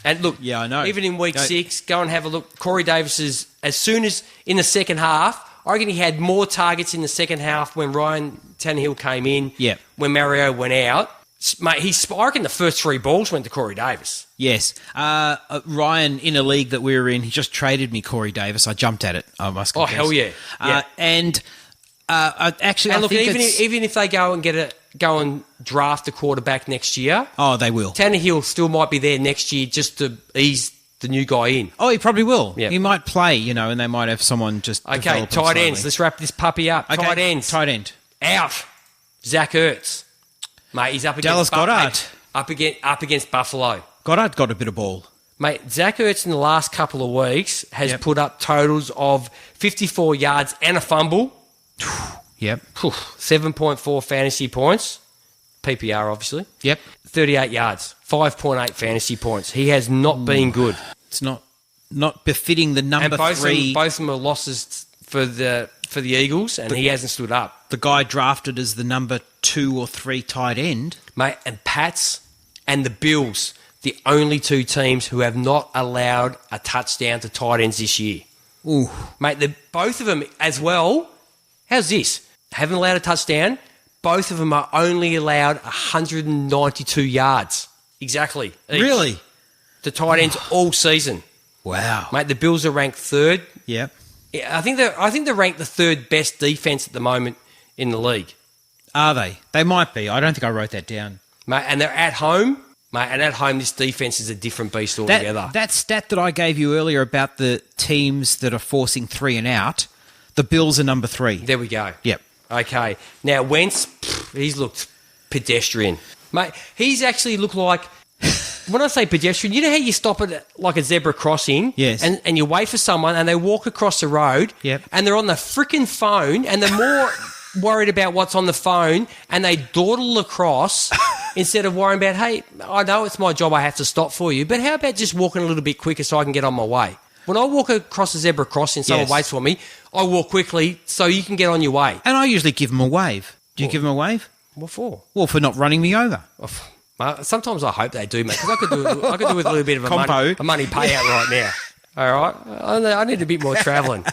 and look, Yeah, I know. even in week 6, go and have a look. Corey Davis is, as soon as in the second half, I reckon he had more targets in the second half when Ryan Tannehill came in, Yep. when Mario went out. Mate, I reckon the first 3 balls went to Corey Davis. Yes. Ryan, in a league that we were in, he just traded me Corey Davis. I jumped at it, I must confess. hell yeah. Yeah. And I think Even if they go and draft a quarterback next year, Oh, they will. Tannehill still might be there next year just to ease the new guy in. Oh, he probably will. Yep. He might play, and they might have someone just Okay, develop him tight ends. slowly. Let's wrap this puppy up. Okay, Tight ends. Tight end. Out. Zach Ertz. Mate, he's up against Dallas Goedert. Up against Buffalo. Goddard got a bit of ball. Mate, Zach Ertz in the last couple of weeks has put up totals of 54 yards and a fumble. Yep. 7.4 fantasy points. PPR, obviously. Yep. 38 yards. 5.8 fantasy points. He has not been good. It's not befitting the number And three. both of them are losses for the Eagles, and he hasn't stood up. The guy drafted as the number 2 or 3 tight end. Mate, and Pats and the Bills, the only two teams who have not allowed a touchdown to tight ends this year. Ooh. Mate, both of them as well. How's this? Haven't allowed a touchdown. Both of them are only allowed 192 yards. Exactly. Each. Really? The tight ends all season. Wow. Mate, the Bills are ranked third. Yep. Yeah, I think they're ranked the third best defense at the moment in the league. Are they? They might be. I don't think I wrote that down. Mate, and they're at home. Mate, and at home, this defense is a different beast altogether. That stat that I gave you earlier about the teams that are forcing 3 and out, the Bills are number 3. There we go. Yep. Okay. Now, Wentz, he's looked pedestrian. Mate, he's actually looked like... When I say pedestrian, you know how you stop at like a zebra crossing? Yes. And you wait for someone and they walk across the road. Yep. And they're on the freaking phone and they're more worried about what's on the phone and they dawdle across instead of worrying about, hey, I know it's my job, I have to stop for you, but how about just walking a little bit quicker so I can get on my way? When I walk across a zebra crossing and someone waits for me, I walk quickly so you can get on your way. And I usually give them a wave. Do you give them a wave? What for? Well, for not running me over. Sometimes I hope they do, mate, because I could do with a little bit of a money payout right now. All right? I need a bit more travelling.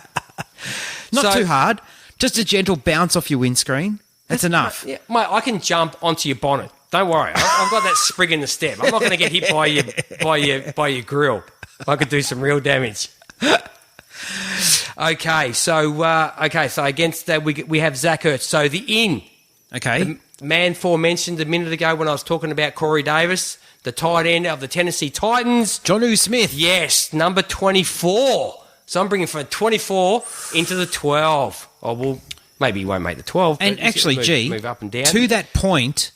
Not too hard. Just a gentle bounce off your windscreen. That's enough. Yeah, mate, I can jump onto your bonnet. Don't worry. I've got that spring in the step. I'm not going to get hit by your grill. I could do some real damage. Okay, so against that we have Zach Ertz. So the in. Okay. The man mentioned a minute ago when I was talking about Corey Davis, the tight end of the Tennessee Titans. Jonnu Smith. Yes, number 24. So I'm bringing from 24 into the 12. Oh, well, maybe he won't make the 12. And actually, move up and down. To that point,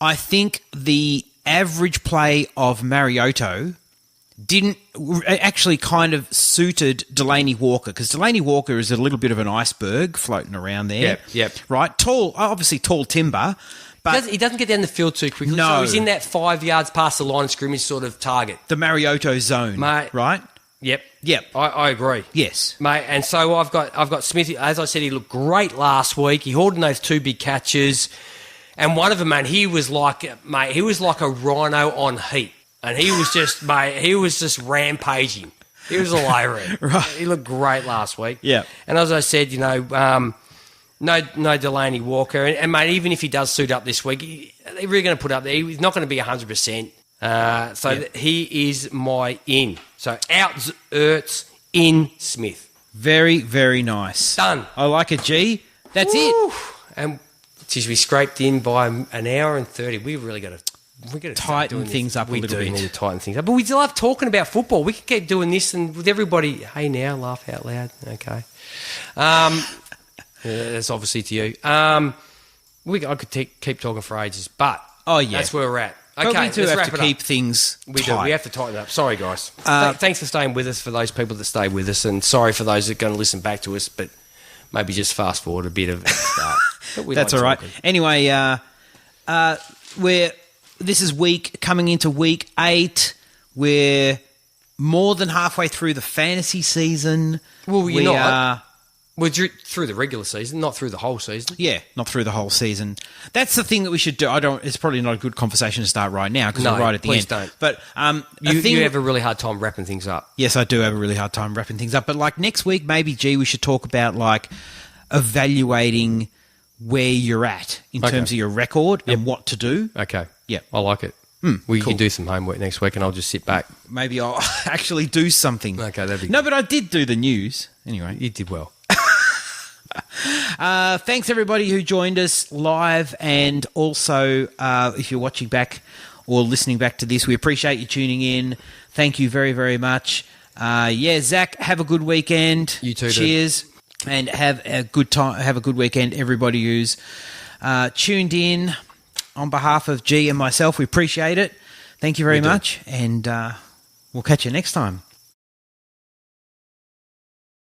I think the average play of Mariota didn't actually kind of suited Delaney Walker, because Delaney Walker is a little bit of an iceberg floating around there. Yep. Right? Obviously tall timber. But He doesn't get down the field too quickly. No. So he's in that 5 yards past the line of scrimmage sort of target. The Mariota zone, Mate. right? Yep. I agree. Yes. Mate, and so I've got Smith. As I said, he looked great last week. He hauled in those 2 big catches. And one of them, man, he was like a rhino on heat. And he was just rampaging. He was all over it. Right. He looked great last week. Yeah. And as I said, no Delaney Walker. And mate, even if he does suit up this week, they're really going to put up there. He's not going to be 100%. He is my in. So out Ertz, in Smith. Very, very nice. Done. I like it, G. That's it. And geez, we scraped in by an hour and 30. We really got to tighten things up a little bit. We do need to tighten things up. But we love talking about football. We can keep doing this and with everybody, hey now, laugh out loud. Okay. That's obviously to you. I could keep talking for ages, but that's where we're at. Okay, but we do let's have to keep things tight. We have to tighten it up. Sorry, guys. Thanks for staying with us, for those people that stay with us, and sorry for those that are going to listen back to us, but maybe just fast forward a bit of start. That's all right. Anyway, this is coming into week 8. We're more than halfway through the fantasy season. Well, you're not. We're through the regular season, not through the whole season. Yeah, not through the whole season. That's the thing that we should do. It's probably not a good conversation to start right now because we're right at the end. Please don't. But you have a really hard time wrapping things up. Yes, I do have a really hard time wrapping things up. But like next week, maybe, we should talk about like evaluating where you're at in terms of your record and what to do. Okay. Yeah. I like it. We can do some homework next week and I'll just sit back. Maybe I'll actually do something. Okay, that'd be No, but I did do the news. Anyway. You did well. Thanks, everybody who joined us live, and also if you're watching back or listening back to this, we appreciate you tuning in. Thank you very, very much. Zach, have a good weekend. You too. Cheers, and have a good time. Have a good weekend, everybody who's tuned in. On behalf of G and myself, we appreciate it. Thank you very much, and We'll catch you next time.